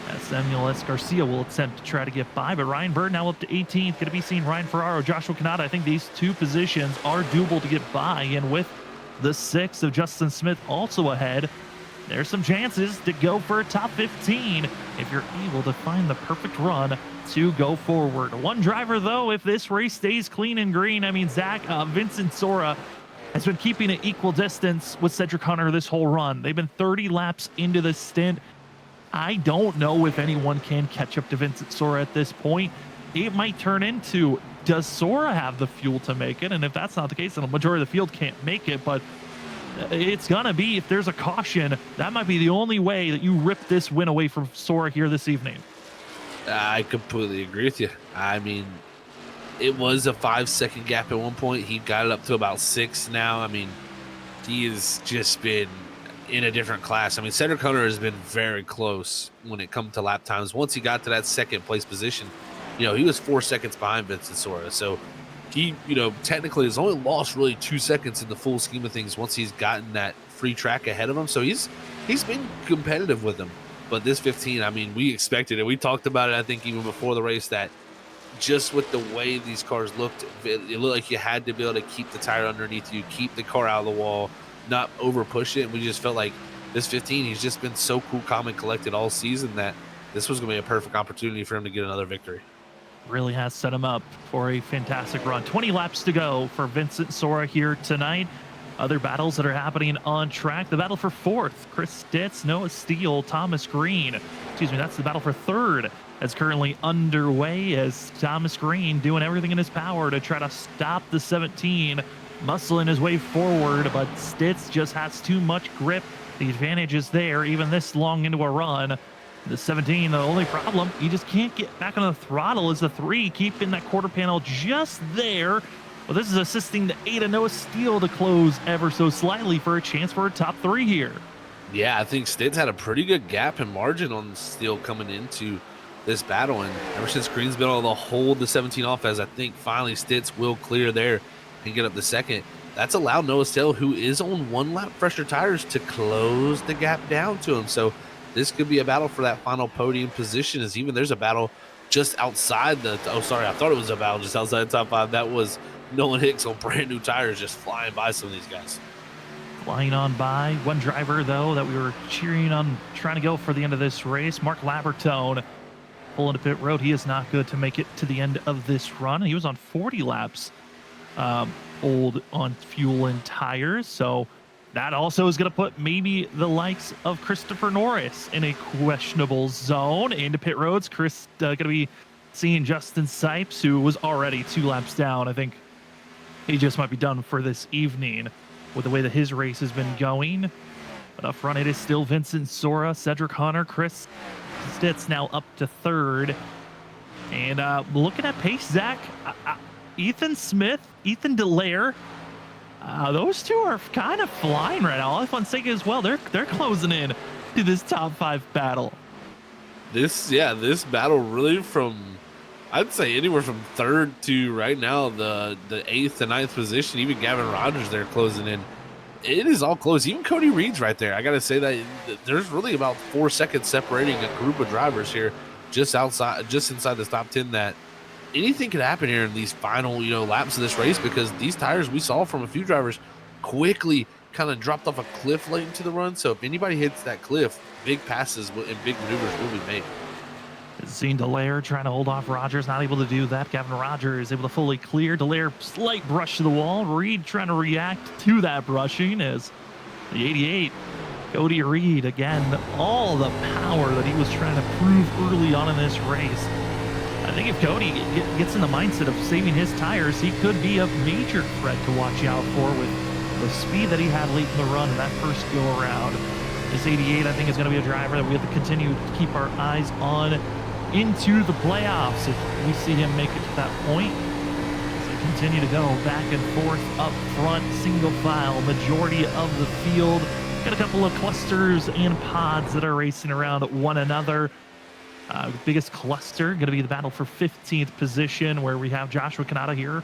As Samuel S. Garcia will attempt to try to get by, but Ryan Bird now up to 18th. Going to be seeing Ryan Ferraro, Joshua Kanata. I think these two positions are doable to get by, and with the 6 of Justin Smith also ahead, there's some chances to go for a top 15 if you're able to find the perfect run to go forward. One driver, though, if this race stays clean and green, I mean, Vincent Sora has been keeping an equal distance with Cedric Hunter this whole run. They've been 30 laps into the stint. I don't know if anyone can catch up to Vincent Sora at this point. It might turn into, does Sora have the fuel to make it? And if that's not the case, then a majority of the field can't make it. But it's gonna be, if there's a caution, that might be the only way that you rip this win away from Sora here this evening. I completely agree with you. I mean, it was a 5-second gap at one point. He got it up to about 6 now. I mean, he has just been in a different class. I mean, Cedric Hunter has been very close when it comes to lap times. Once he got to that second place position, he was 4 seconds behind Vincent Sora. So he, technically has only lost really 2 seconds in the full scheme of things once he's gotten that free track ahead of him. So he's been competitive with him. But this 15, I mean, we expected it. We talked about it, I think, even before the race, that just with the way these cars looked, it looked like you had to be able to keep the tire underneath you, keep the car out of the wall, not over push it. And we just felt like this 15, he's just been so cool, calm, and collected all season that this was going to be a perfect opportunity for him to get another victory. Really has set him up for a fantastic run. 20 laps to go for Vincent Sora here tonight. Other battles that are happening on track. The battle for 4th, Chris Stitz, Noah Steele, Thomas Green. Excuse me, that's the battle for 3rd that's currently underway, as Thomas Green doing everything in his power to try to stop the 17, muscling his way forward, but Stitz just has too much grip. The advantage is there, even this long into a run. The 17, the only problem, you just can't get back on the throttle, is the 3, keeping that quarter panel just there. Well, this is assisting the 8 of Noah Steele to close ever so slightly for a chance for a top 3 here. Yeah, I think Stitz had a pretty good gap and margin on Steele coming into this battle. And ever since Green's been able to hold the 17 off, as I think finally Stitz will clear there and get up the 2nd, that's allowed Noah Steele, who is on 1 lap fresher tires, to close the gap down to him. So this could be a battle for that final podium position, as even there's a battle just outside the, I thought it was a battle just outside the top 5. That was Nolan Hicks on brand new tires just flying by some of these guys. Flying on by. One driver, though, that we were cheering on, trying to go for the end of this race, Mark Labertone, pulling to pit road. He is not good to make it to the end of this run. He was on 40 laps old on fuel and tires, so that also is going to put maybe the likes of Christopher Norris in a questionable zone. Into pit roads, Chris going to be seeing Justin Sipes, who was already 2 laps down. I think he just might be done for this evening with the way that his race has been going. But up front, it is still Vincent Sora, Cedric Hunter, Chris Stitz now up to 3rd. And looking at pace, Zach, Ethan Smith, Ethan Delaire, those two are kind of flying right now. Fonseca as well. They're closing in to this top 5 battle. This battle really from, I'd say, anywhere from 3rd to right now the 8th to 9th position. Even Gavin Rogers there closing in. It is all close. Even Cody Reed's right there. I got to say that there's really about 4 seconds separating a group of drivers here, just inside the top 10. That anything could happen here in these final, laps of this race, because these tires we saw from a few drivers quickly kind of dropped off a cliff late into the run. So if anybody hits that cliff, big passes and big maneuvers will be made. Seen Delaire trying to hold off Rogers, not able to do that. Gavin Rogers able to fully clear. Delaire, slight brush to the wall. Reed trying to react to that brushing, as the 88, Cody Reed, again, all the power that he was trying to prove early on in this race. I think if Cody gets in the mindset of saving his tires, he could be a major threat to watch out for with the speed that he had late in the run in that first go around. This 88, I think, is going to be a driver that we have to continue to keep our eyes on. into the playoffs if we see him make it to that point. Continue to go back and forth up front, single file, majority of the field. Got a couple of clusters and pods that are racing around one another. Biggest cluster going to be the battle for 15th position, where we have Joshua Kanata here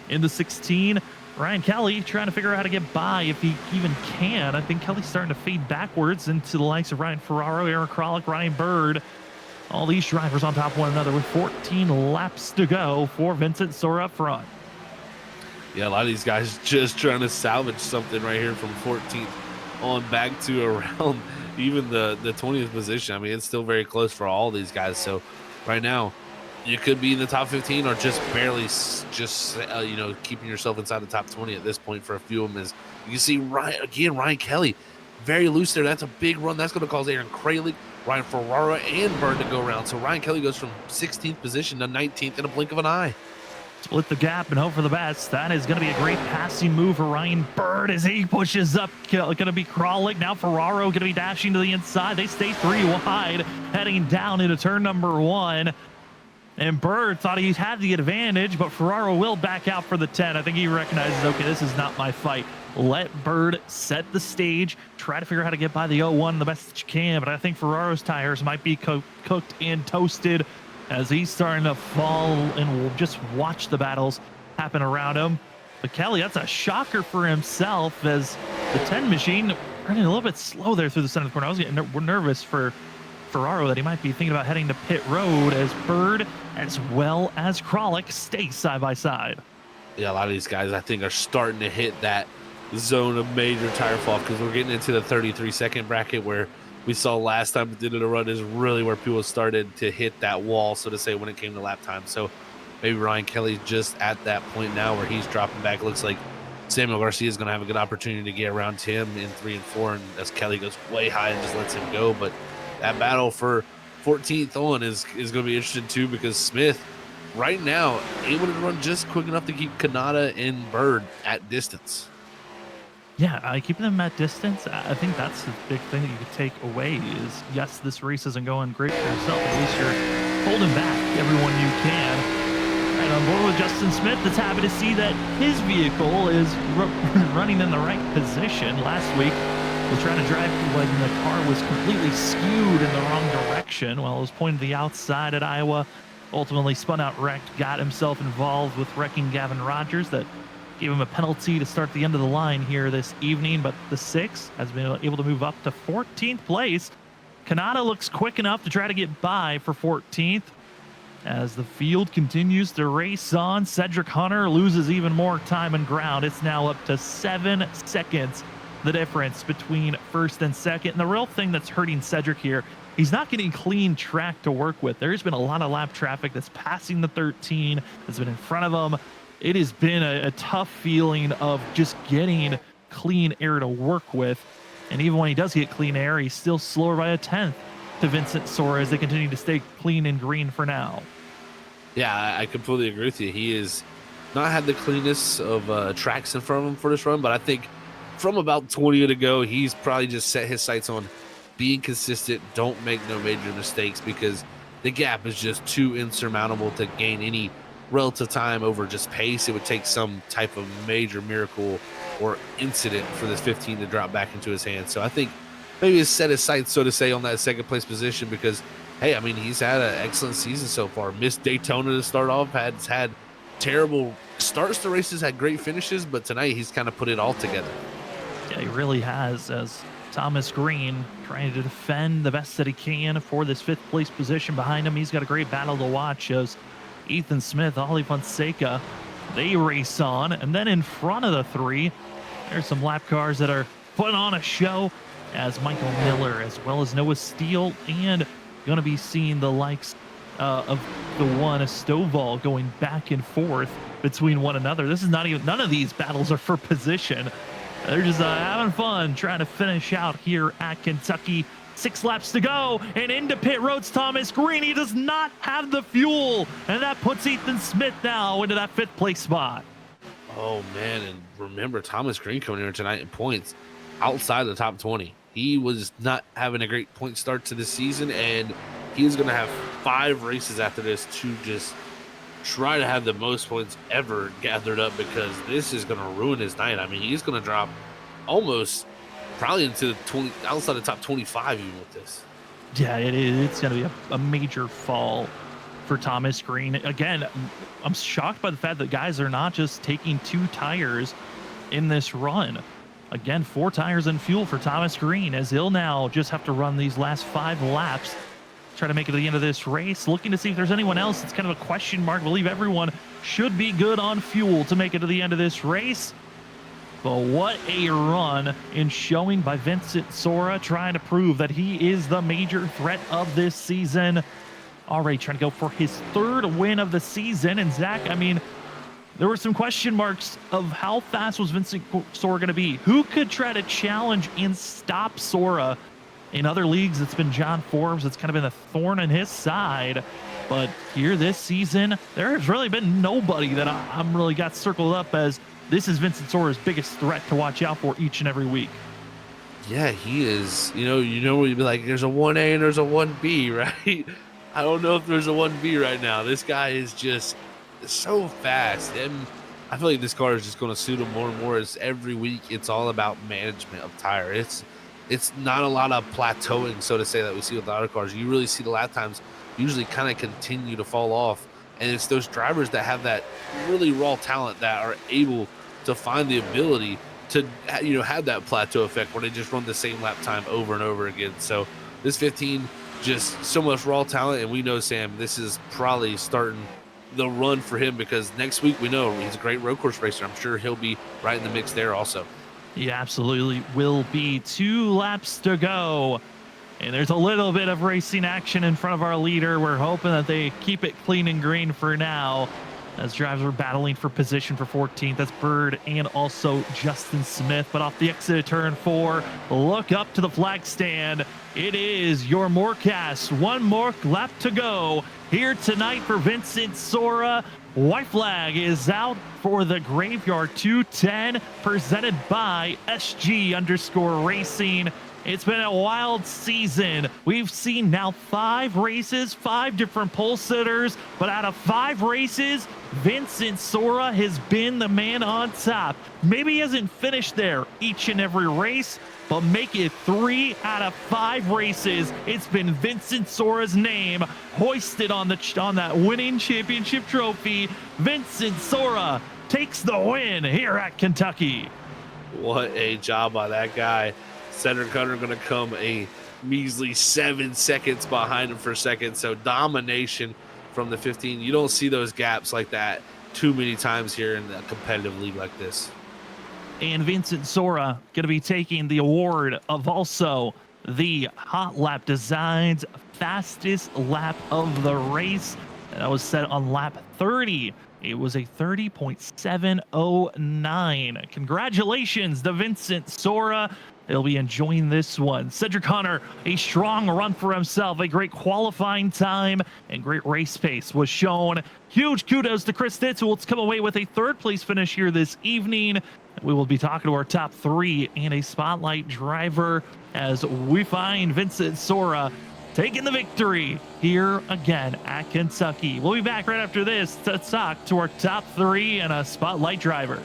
in the 16. Ryan Kelly trying to figure out how to get by if he even can. I think Kelly's starting to fade backwards into the likes of Ryan Ferraro, Aaron Krolick, Ryan Bird. All these drivers on top of one another with 14 laps to go for Vincent Sora up front. Yeah, a lot of these guys just trying to salvage something right here from 14th on back to around even the 20th position. I mean, it's still very close for all these guys. So right now, you could be in the top 15 or just barely keeping yourself inside the top 20 at this point for a few of them. As you can see, Ryan Kelly, very loose there. That's a big run. That's going to cause Aaron Kralick, Ryan Ferrara, and Bird to go around. So Ryan Kelly goes from 16th position to 19th in a blink of an eye. Split the gap and hope for the best. That is going to be a great passing move for Ryan Bird as he pushes up. Going to be Krolick. Now Ferraro going to be dashing to the inside. They stay 3 wide, heading down into turn number 1. And Bird thought he had the advantage, but Ferraro will back out for the 10. I think he recognizes, okay, this is not my fight. Let Bird set the stage. Try to figure out how to get by the 0-1 the best that you can. But I think Ferraro's tires might be cooked and toasted, as he's starting to fall, and we'll just watch the battles happen around him. But Kelly, that's a shocker for himself, as the 10 machine running a little bit slow there through the center of the corner. I was getting nervous for Ferraro that he might be thinking about heading to pit road, as Bird as well as Krolick stay side by side. Yeah, a lot of these guys I think are starting to hit that zone of major tire fall, because we're getting into the 33-second bracket, where we saw last time at the end of the run is really where people started to hit that wall, so to say, when it came to lap time. So maybe Ryan Kelly just at that point now where he's dropping back. Looks like Samuel Garcia is going to have a good opportunity to get around him in 3 and 4, and as Kelly goes way high and just lets him go. But that battle for 14th on is going to be interesting too, because Smith right now able to run just quick enough to keep Kanata and Bird at distance. Yeah, keeping them at distance, I think that's the big thing that you could take away is, yes, this race isn't going great for yourself. At least you're holding back everyone you can. And on board with Justin Smith, that's happy to see that his vehicle is running in the right position. Last week, was trying to drive when the car was completely skewed in the wrong direction while it was pointed to the outside at Iowa. Ultimately spun out, wrecked, got himself involved with wrecking Gavin Rogers. That gave him a penalty to start the end of the line here this evening, but the 6 has been able to move up to 14th place. Kanata looks quick enough to try to get by for 14th. As the field continues to race on, Cedric Hunter loses even more time and ground. It's now up to 7 seconds, the difference between first and second. And the real thing that's hurting Cedric here, he's not getting clean track to work with. There's been a lot of lap traffic that's passing the 13, that's been in front of him. It has been a tough feeling of just getting clean air to work with. And even when he does get clean air, he's still slower by a 10th to Vincent Sora as they continue to stay clean and green for now. Yeah, I completely agree with you. He has not had the cleanest of tracks in front of him for this run, but I think from about 20 to go, he's probably just set his sights on being consistent, don't make no major mistakes, because the gap is just too insurmountable to gain any relative time over just pace. It would take some type of major miracle or incident for this 15 to drop back into his hands. So I think maybe he's set his sights, so to say, on that second place position, because hey, I mean, he's had an excellent season so far. Missed Daytona to start off, has had terrible starts to races, had great finishes, but tonight he's kind of put it all together. Yeah, he really has, as Thomas Green trying to defend the best that he can for this 5th place position behind him. He's got a great battle to watch as Ethan Smith, Ollie Fonseca, they race on. And then in front of the 3, there's some lap cars that are putting on a show, as Michael Miller, as well as Noah Steele, and going to be seeing the likes of the one Stovall going back and forth between one another. This is not even, none of these battles are for position. They're just having fun trying to finish out here at Kentucky. 6 laps to go, and into pit roads Thomas Green. He does not have the fuel, and that puts Ethan Smith now into that 5th place spot. Oh man, and remember Thomas Green coming here tonight in points outside the top 20. He was not having a great point start to the season, and He's going to have 5 races after this to just try to have the most points ever gathered up, because this is going to ruin his night. I mean, he's going to drop almost probably into the 20 outside the top 25 even with this. Yeah, it's going to be a major fall for Thomas Green. Again, I'm shocked by the fact that guys are not just taking 2 tires in this run. Again, 4 tires and fuel for Thomas Green, as he'll now just have to run these last 5 laps, try to make it to the end of this race. Looking to see if there's anyone else. It's kind of a question mark. I believe everyone should be good on fuel to make it to the end of this race. But what a run in showing by Vincent Sora, trying to prove that he is the major threat of this season. Already trying to go for his 3rd win of the season. And Zach, I mean, there were some question marks of how fast was Vincent Sora going to be. Who could try to challenge and stop Sora? In other leagues, it's been John Forbes. It's kind of been a thorn in his side. But here this season, there's really been nobody that I'm really got circled up as this is Vincent Sora's biggest threat to watch out for each and every week. Yeah, he is. You know, you'd be like, there's a 1A and there's a 1B, right? I don't know if there's a 1B right now. This guy is just so fast. And I feel like this car is just going to suit him more and more as every week it's all about management of tire. It's not a lot of plateauing, so to say, that we see with the other cars. You really see the lap times usually kind of continue to fall off. And it's those drivers that have that really raw talent that are able to find the ability to, you know, have that plateau effect where they just run the same lap time over and over again. So this 15, just so much raw talent. And we know, Sam, this is probably starting the run for him, because next week we know he's a great road course racer. I'm sure he'll be right in the mix there also. He absolutely will be. 2 laps to go. And there's a little bit of racing action in front of our leader. We're hoping that they keep it clean and green for now, as drivers are battling for position for 14th. That's Bird and also Justin Smith. But off the exit of turn 4, look up to the flag stand. It is your Morecast. 1 more lap to go here tonight for Vincent Sora. White flag is out for the Graveyard 210, presented by SG_Racing. It's been a wild season. We've seen now 5 races, 5 different pole sitters, but out of 5 races, Vincent Sora has been the man on top. Maybe he hasn't finished there each and every race, but make it 3 out of 5 races. It's been Vincent Sora's name hoisted on that winning championship trophy. Vincent Sora takes the win here at Kentucky. What a job by that guy. Cedric Hunter going to come a measly 7 seconds behind him for second. So domination from the 15. You don't see those gaps like that too many times here in a competitive league like this. And Vincent Sora going to be taking the award of also the Hot Lap Designs fastest lap of the race. That was set on lap 30. It was a 30.709. Congratulations to Vincent Sora. He'll be enjoying this one. Cedric Hunter, a strong run for himself, a great qualifying time, and great race pace was shown. Huge kudos to Chris Ditz, who will come away with a 3rd place finish here this evening. We will be talking to our top 3 and a spotlight driver as we find Vincent Sora taking the victory here again at Kentucky. We'll be back right after this to talk to our top 3 and a spotlight driver.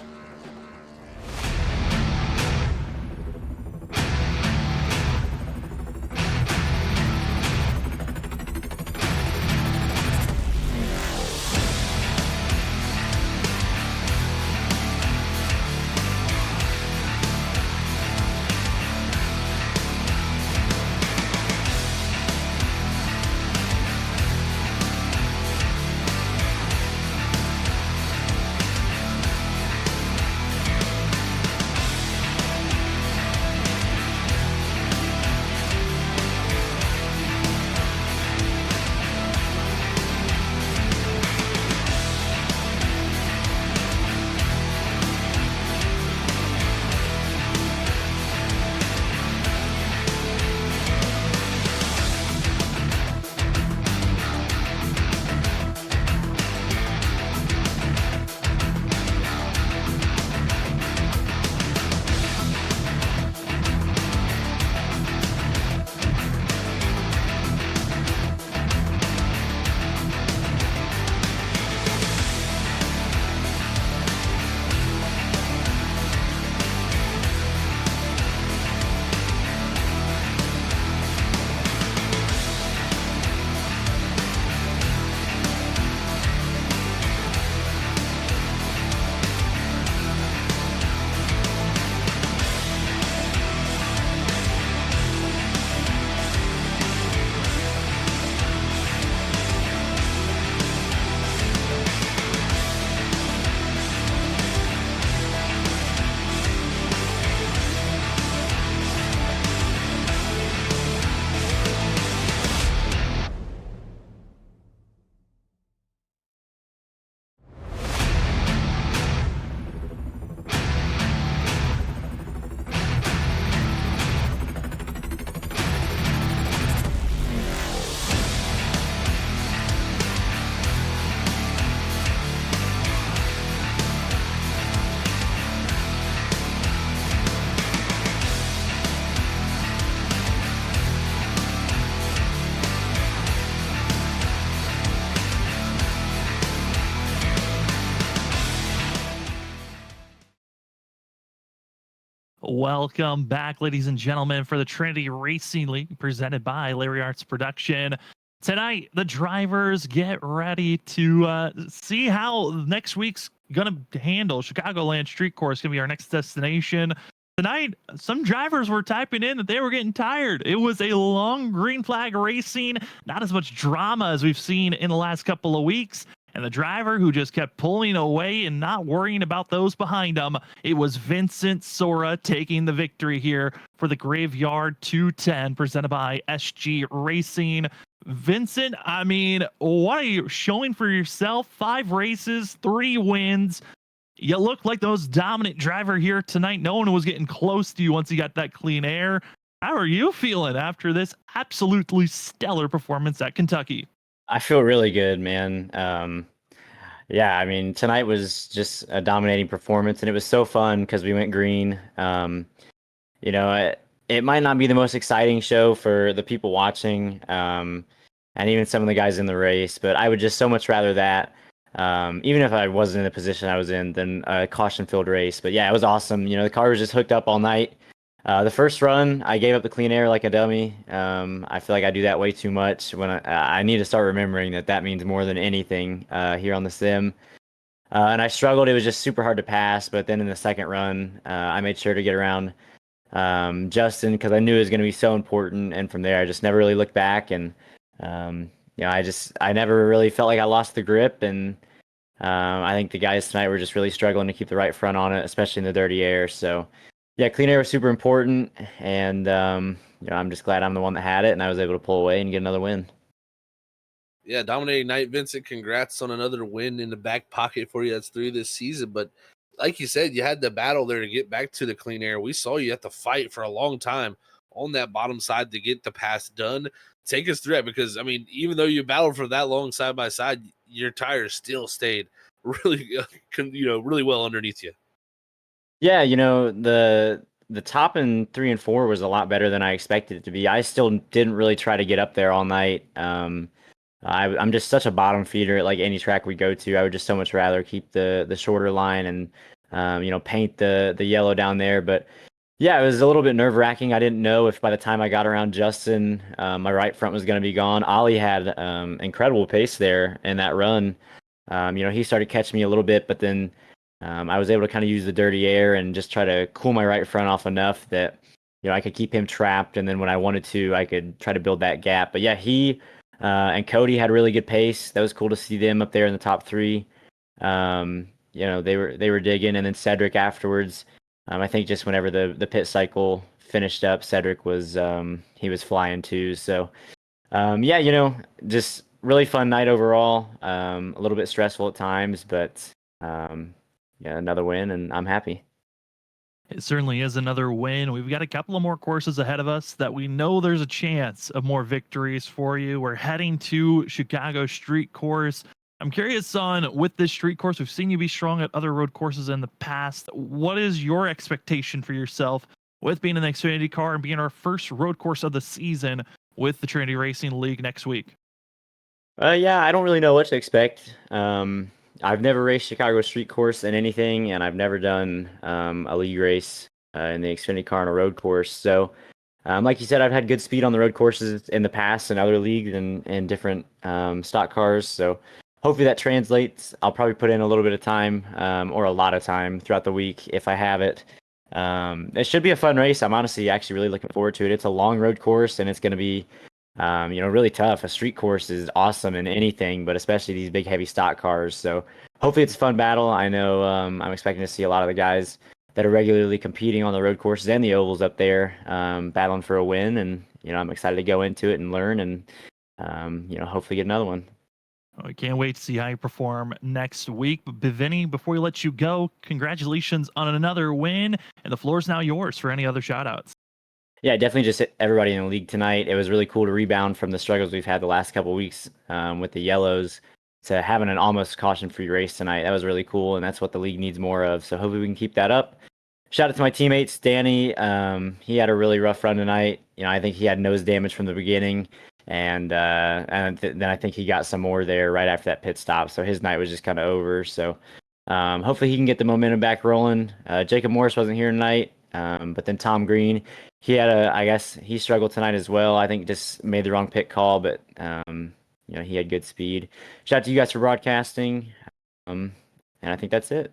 Welcome back, ladies and gentlemen, for the Trinity Racing League presented by Larry Arts Production. Tonight, the drivers get ready to see how next week's going to handle. Chicagoland Street Course going to be our next destination. Tonight, some drivers were typing in that they were getting tired. It was a long green flag racing, not as much drama as we've seen in the last couple of weeks. And the driver who just kept pulling away and not worrying about those behind him, it was Vincent Sora taking the victory here for the Graveyard 210 presented by SG Racing. Vincent, I mean, what are you showing for yourself? 5 races, 3 wins. You look like the most dominant driver here tonight. No one was getting close to you once you got that clean air. How are you feeling after this absolutely stellar performance at Kentucky? I feel really good, man. Yeah, I mean, tonight was just a dominating performance, and it was so fun because we went green. It might not be the most exciting show for the people watching, and even some of the guys in the race, but I would just so much rather that, even if I wasn't in the position I was in, than a caution-filled race. But yeah, it was awesome. The car was just hooked up all night. The first run, I gave up the clean air like a dummy. I feel like I do that way too much. When I need to start remembering that means more than anything here on the sim. And I struggled. It was just super hard to pass. But then in the second run, I made sure to get around Justin because I knew it was going to be so important. And from there, I just never really looked back. And I never really felt like I lost the grip. And I think the guys tonight were just really struggling to keep the right front on it, especially in the dirty air. So. Yeah, clean air was super important, and I'm just glad I'm the one that had it, and I was able to pull away and get another win. Yeah, dominating night, Vincent. Congrats on another win in the back pocket for you. That's 3 this season. But like you said, you had the battle there to get back to the clean air. We saw you have to fight for a long time on that bottom side to get the pass done. Take us through that because, I mean, even though you battled for that long side by side, your tires still stayed really, really well underneath you. Yeah, the top in 3 and 4 was a lot better than I expected it to be. I still didn't really try to get up there all night. I'm just such a bottom feeder at like any track we go to. I would just so much rather keep the shorter line and paint the yellow down there. But yeah, it was a little bit nerve wracking. I didn't know if by the time I got around Justin, my right front was going to be gone. Ollie had incredible pace there in that run. He started catching me a little bit, but then. I was able to kind of use the dirty air and just try to cool my right front off enough that I could keep him trapped, and then when I wanted to, I could try to build that gap. But yeah, he and Cody had really good pace. That was cool to see them up there in the top 3. They were digging, and then Cedric afterwards. I think just whenever the pit cycle finished up, Cedric was he was flying too. So just really fun night overall. A little bit stressful at times, but. Yeah, another win, and I'm happy. It certainly is another win. We've got a couple of more courses ahead of us that we know there's a chance of more victories for you. We're heading to Chicago Street Course. I'm curious on with this street course, we've seen you be strong at other road courses in the past. What is your expectation for yourself with being in the Xfinity car and being our first road course of the season with the Trinity Racing League next week? Yeah, I don't really know what to expect. I've never raced Chicago Street Course in anything, and I've never done a league race in the Xfinity car on a road course. So, like you said, I've had good speed on the road courses in the past in other leagues and different stock cars. So, hopefully that translates. I'll probably put in a little bit of time or a lot of time throughout the week if I have it. It should be a fun race. I'm honestly actually really looking forward to it. It's a long road course, and it's going to be really tough. A street course is awesome in anything, but especially these big, heavy stock cars. So hopefully it's a fun battle. I know I'm expecting to see a lot of the guys that are regularly competing on the road courses and the ovals up there battling for a win. And, I'm excited to go into it and learn and, hopefully get another one. I can't wait to see how you perform next week. But Bivini, before we let you go, congratulations on another win. And the floor is now yours for any other shout outs. Yeah, definitely just hit everybody in the league tonight. It was really cool to rebound from the struggles we've had the last couple of weeks with the yellows to having an almost caution-free race tonight. That was really cool, and that's what the league needs more of. So hopefully we can keep that up. Shout out to my teammates, Danny. He had a really rough run tonight. I think he had nose damage from the beginning, and then I think he got some more there right after that pit stop. So his night was just kind of over. So hopefully he can get the momentum back rolling. Jacob Morris wasn't here tonight. But then Tom Green, I guess he struggled tonight as well. I think just made the wrong pit call, but he had good speed. Shout out to you guys for broadcasting. And I think that's it.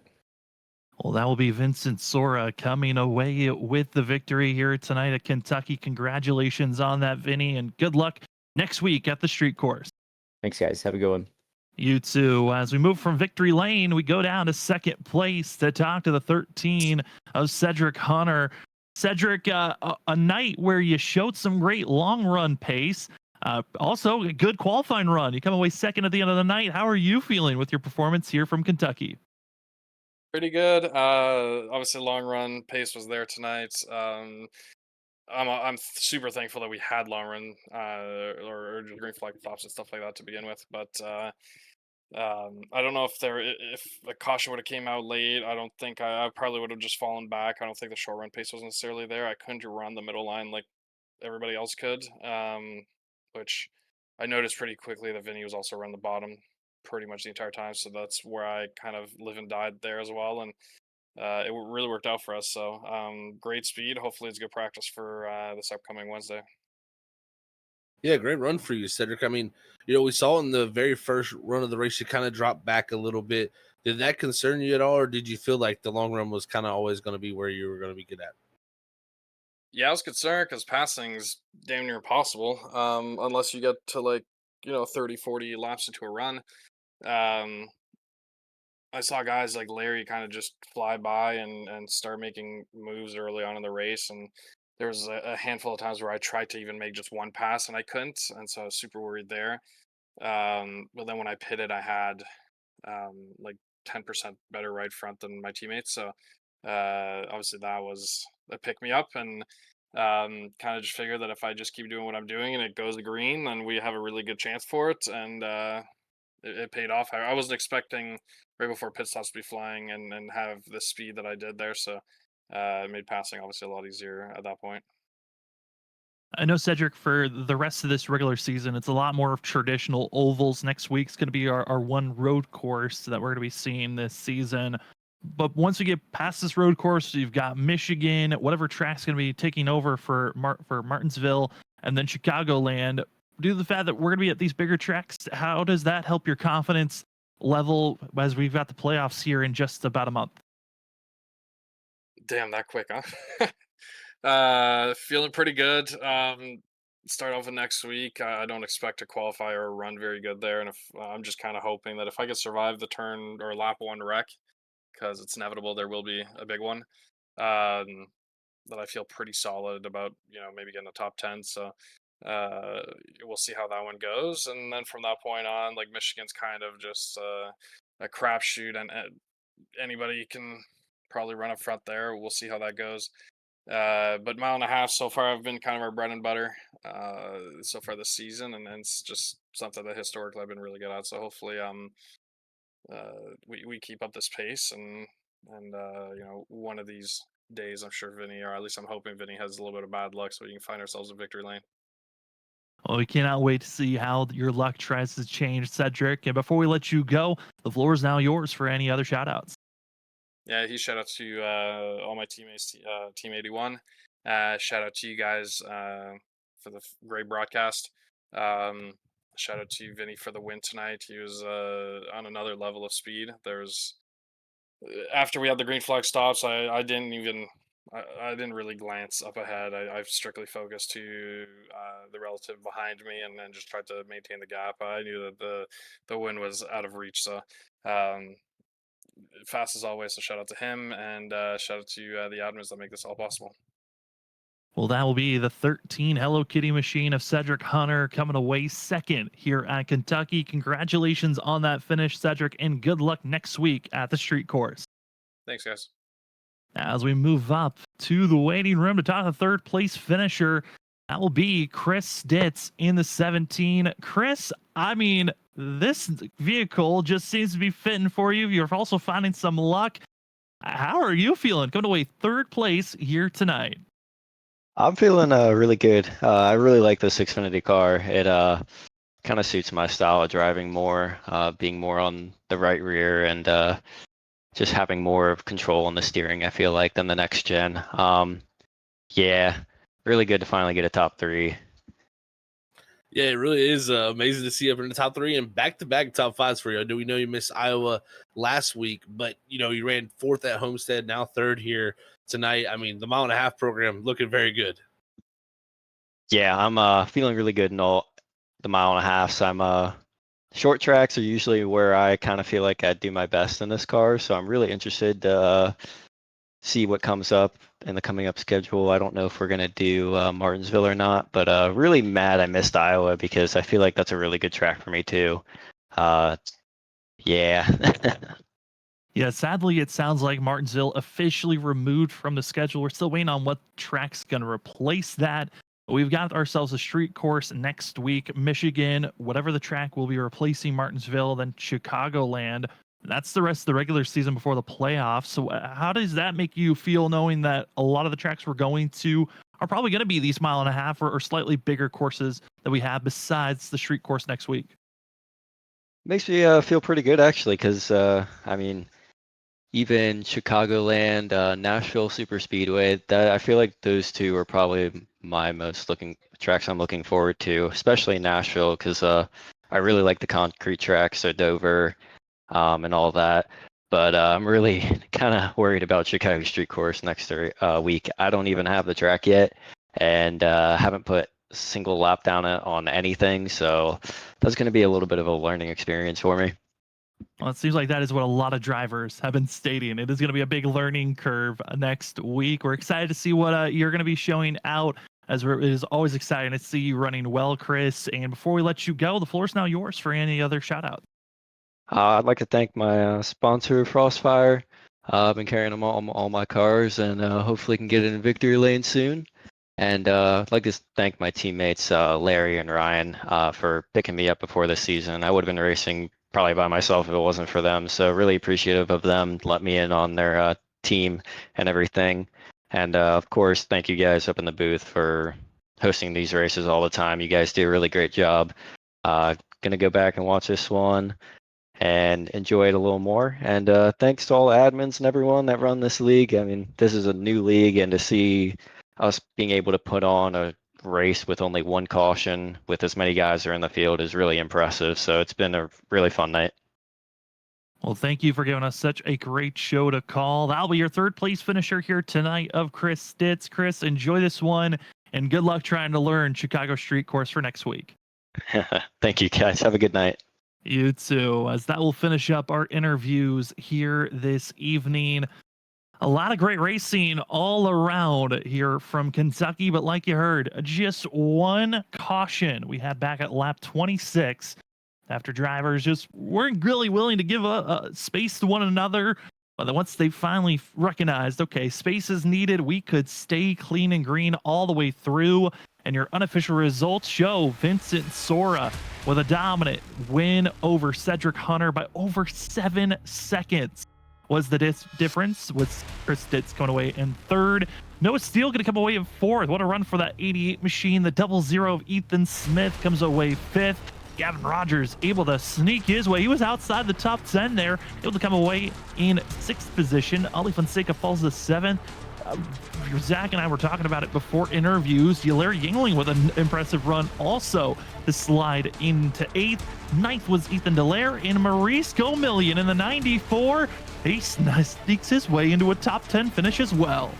Well, that will be Vincent Sora coming away with the victory here tonight at Kentucky. Congratulations on that, Vinny, and good luck next week at the street course. Thanks, guys. Have a good one. You too. As we move from victory lane, we go down to second place to talk to the 13 of Cedric Hunter. Cedric, a night where you showed some great long run pace. Also, a good qualifying run. You come away second at the end of the night. How are you feeling with your performance here from Kentucky? Pretty good. Obviously, long run pace was there tonight. I'm super thankful that we had long run or green flag stops and stuff like that to begin with. But I don't know if the caution would have came out late. I don't think I probably would have just fallen back. I don't think the short run pace was necessarily there. I couldn't run the middle line like everybody else could, which I noticed pretty quickly that Vinny was also around the bottom pretty much the entire time. So that's where I kind of live and died there as well. And it really worked out for us. So great speed. Hopefully it's good practice for this upcoming Wednesday. Yeah, great run for you, Cedric. I mean, we saw in the very first run of the race, you kind of dropped back a little bit. Did that concern you at all, or did you feel like the long run was kind of always going to be where you were going to be good at? Yeah, I was concerned because passing's damn near impossible unless you get to 30, 40 laps into a run. Um, I saw guys like Larry kind of just fly by and start making moves early on in the race. And there was a handful of times where I tried to even make just one pass and I couldn't. And so I was super worried there. But then when I pitted, I had like 10% better right front than my teammates. So obviously that was a pick me up, and kind of just figured that if I just keep doing what I'm doing and it goes green, then we have a really good chance for it. And it paid off. I wasn't expecting right before pit stops to be flying and have the speed that I did there. So it made passing obviously a lot easier at that point. I know, Cedric, for the rest of this regular season, it's a lot more of traditional ovals. Next week's going to be our one road course that we're going to be seeing this season. But once we get past this road course, you've got Michigan, whatever track's going to be taking over for Martinsville, and then Chicagoland. Due to the fact that we're going to be at these bigger tracks, how does that help your confidence level as we've got the playoffs here in just about a month? Damn, that quick, huh? Feeling pretty good. Start off with next week. I don't expect to qualify or run very good there, and if I'm just kind of hoping that if I could survive the turn or lap one wreck, because it's inevitable there will be a big one, um, that I feel pretty solid about, maybe getting a top 10. So uh, we'll see how that one goes, and then from that point on, like Michigan's kind of just a crapshoot, and anybody can probably run up front there. We'll see how that goes. But mile and a half so far have been kind of our bread and butter so far this season, and it's just something that historically I've been really good at. So hopefully, we keep up this pace, and one of these days, I'm sure Vinny, or at least I'm hoping Vinny, has a little bit of bad luck, so we can find ourselves in victory lane. Well, we cannot wait to see how your luck tries to change, Cedric. And before we let you go, the floor is now yours for any other shout outs. Yeah, huge shout out to all my teammates, Team 81. Shout out to you guys for the great broadcast. Um, Shout out to Vinny for the win tonight. He was on another level of speed. There's after we had the green flag stops, I didn't really glance up ahead. I strictly focused to the relative behind me, and then just tried to maintain the gap. I knew that the win was out of reach. So um, fast as always. So shout out to him, and shout out to the admins that make this all possible. Well, that will be the 13 Hello Kitty machine of Cedric Hunter coming away second here at Kentucky. Congratulations on that finish, Cedric, and good luck next week at the street course. Thanks, guys. As we move up to the waiting room to talk to the third place finisher, that will be Chris Stitz in the 17. Chris, I mean, this vehicle just seems to be fitting for you. You're also finding some luck. How are you feeling coming away third place here tonight? I'm feeling really good. I really like the Xfinity car. It kind of suits my style of driving more, being more on the right rear and just having more of control on the steering, I feel like, than the next gen. Yeah, really good to finally get a top 3. Yeah, it really is amazing to see up in the top 3 and back-to-back top 5s for you. I know we know you missed Iowa last week, but you ran 4th at Homestead, now 3rd here tonight. I mean, the mile and a half program looking very good. Yeah, I'm feeling really good in all the mile and a halves. Short tracks are usually where I kind of feel like I do my best in this car, so I'm really interested to see what comes up in the coming up schedule. I don't know if we're gonna do Martinsville or not, but really mad I missed Iowa because I feel like that's a really good track for me too. Yeah. Yeah, sadly, it sounds like Martinsville officially removed from the schedule. We're still waiting on what track's going to replace that. We've got ourselves a street course next week. Michigan, whatever the track will be replacing Martinsville, then Chicagoland. That's the rest of the regular season before the playoffs. So, how does that make you feel knowing that a lot of the tracks we're going to are probably going to be these mile and a half or slightly bigger courses that we have besides the street course next week? Makes me feel pretty good actually, because I mean, even Chicagoland, Nashville Super Speedway, that I feel like those two are probably my most looking tracks I'm looking forward to, especially Nashville, because I really like the concrete tracks, so Dover, and all that. But I'm really kind of worried about Chicago Street Course next week. I don't even have the track yet, and haven't put a single lap down it on anything, so that's going to be a little bit of a learning experience for me. Well, it seems like that is what a lot of drivers have been stating. It is going to be a big learning curve next week. We're excited to see what you're going to be showing out, it is always exciting to see you running well, Chris. And before we let you go, the floor is now yours for any other shout out. I'd like to thank my sponsor, Frostfire. I've been carrying them all my cars, and hopefully can get in victory lane soon. And I'd like to thank my teammates, Larry and Ryan, for picking me up before this season. I would have been racing probably by myself if it wasn't for them. So really appreciative of them, let me in on their team and everything. And of course, thank you guys up in the booth for hosting these races all the time. You guys do a really great job. Gonna go back and watch this one and enjoy it a little more. And thanks to all the admins and everyone that run this league. I mean, this is a new league, and to see us being able to put on a race with only one caution with as many guys are in the field is really impressive. So it's been a really fun night. Well, thank you for giving us such a great show to call. That'll be your 3rd place finisher here tonight of Chris Stitz. Chris, enjoy this one, and good luck trying to learn Chicago Street Course for next week. Thank you, guys. Have a good night. You too, as that will finish up our interviews here this evening. A lot of great racing all around here from Kentucky, but like you heard, just one caution we had back at lap 26 after drivers just weren't really willing to give a space to one another. But then once they finally recognized, okay, space is needed, we could stay clean and green all the way through. And your unofficial results show Vincent Sora with a dominant win over Cedric Hunter by over 7 seconds. Was the difference, with Chris Stitz coming away in 3rd. Noah Steele going to come away in 4th. What a run for that 88 machine. The 00 of Ethan Smith comes away 5th. Gavin Rogers able to sneak his way. He was outside the top 10 there, able to come away in 6th position. Ali Fonseca falls to 7th. Zach and I were talking about it before interviews. Larry Yingling with an impressive run also to slide into 8th. 9th was Ethan Delaire, and Maurice Gomillion in the 94. He sneaks his way into a top 10 finish as well.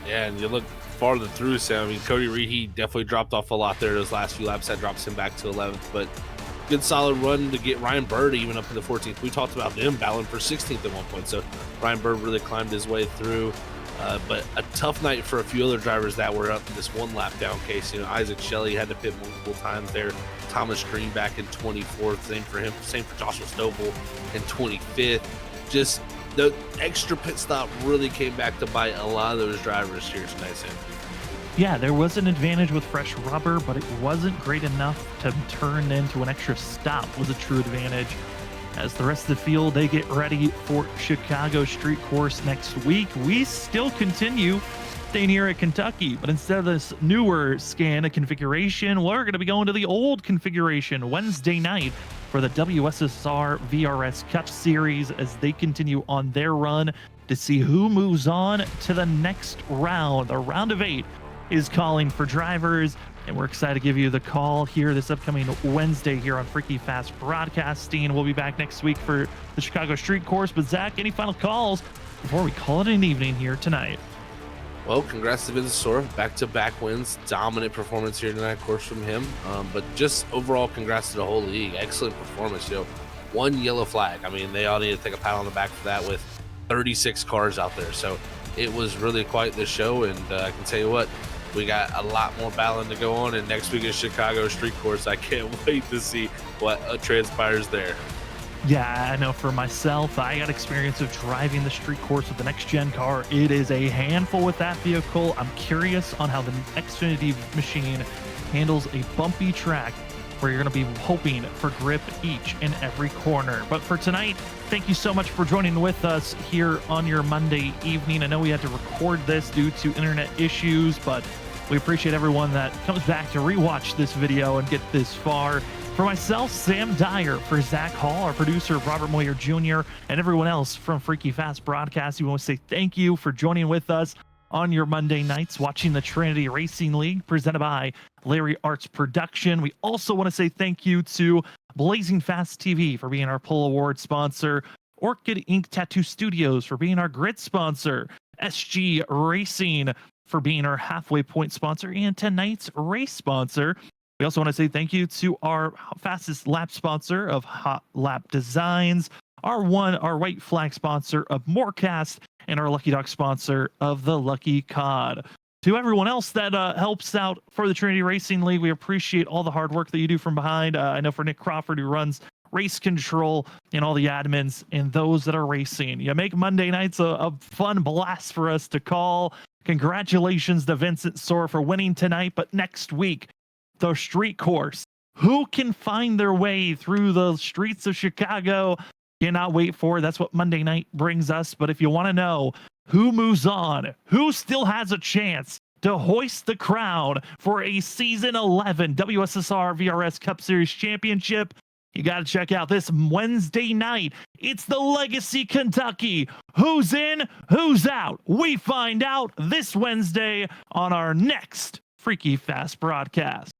Yeah, and you look farther through, Sam. I mean, Cody Reed, he definitely dropped off a lot there. Those last few laps, that drops him back to 11th. But good solid run to get Ryan Bird even up to the 14th. We talked about them battling for 16th at one point. So Ryan Bird really climbed his way through. But a tough night for a few other drivers that were up in this one lap down case. Isaac Shelley had to pit multiple times there. Thomas Green back in 24th. Same for him. Same for Joshua Stovall in 25th. Just the extra pit stop really came back to bite a lot of those drivers here tonight, Sam. Yeah, there was an advantage with fresh rubber, but it wasn't great enough to turn into an extra stop was a true advantage. As the rest of the field, they get ready for Chicago Street Course next week. We still continue staying here at Kentucky, but instead of this newer scan configuration, we're going to be going to the old configuration Wednesday night for the WSSR VRS Cup Series as they continue on their run to see who moves on to the next round. The round of 8 is calling for drivers, and we're excited to give you the call here this upcoming Wednesday here on Freaky Fast Broadcasting. We'll be back next week for the Chicago Street Course. But Zach, any final calls before we call it an evening here tonight? Well, congrats to Vincent. Back-to-back wins, dominant performance here tonight, of course, from him. But just overall, congrats to the whole league. Excellent performance. 1 yellow flag. I mean, they all need to take a pat on the back for that with 36 cars out there. So it was really quite the show, and I can tell you what, we got a lot more battling to go on, and next week is Chicago Street Course. I can't wait to see what transpires there. Yeah, I know for myself, I got experience of driving the street course with the next gen car. It is a handful with that vehicle. I'm curious on how the Xfinity machine handles a bumpy track where you're going to be hoping for grip each and every corner. But for tonight, thank you so much for joining with us here on your Monday evening. I know we had to record this due to internet issues, but we appreciate everyone that comes back to rewatch this video and get this far. For myself, Sam Dyer, for Zach Hall, our producer, Robert Moyer Jr., and everyone else from Freaky Fast Broadcast, we want to say thank you for joining with us on your Monday nights watching the Trinity Racing League presented by Larry Arts Production. We also want to say thank you to Blazing Fast TV for being our Pull Award sponsor, Orchid Ink Tattoo Studios for being our grid sponsor, SG Racing for being our halfway point sponsor, and tonight's race sponsor. We also want to say thank you to our fastest lap sponsor of Hot Lap Designs, our white flag sponsor of Morecast, and our Lucky Dog sponsor of the Lucky Cod. To everyone else that helps out for the Trinity Racing League, we appreciate all the hard work that you do from behind. I know for Nick Crawford, who runs race control, and all the admins and those that are racing. You make Monday nights a fun blast for us to call. Congratulations to Vincent Soar for winning tonight, but next week, the street course. Who can find their way through the streets of Chicago? Cannot wait for it. That's what Monday night brings us. But if you want to know who moves on, who still has a chance to hoist the crown for a season 11 WSSR VRS Cup Series Championship, you got to check out this Wednesday night. It's the Legacy Kentucky. Who's in? Who's out? We find out this Wednesday on our next Freaky Fast broadcast.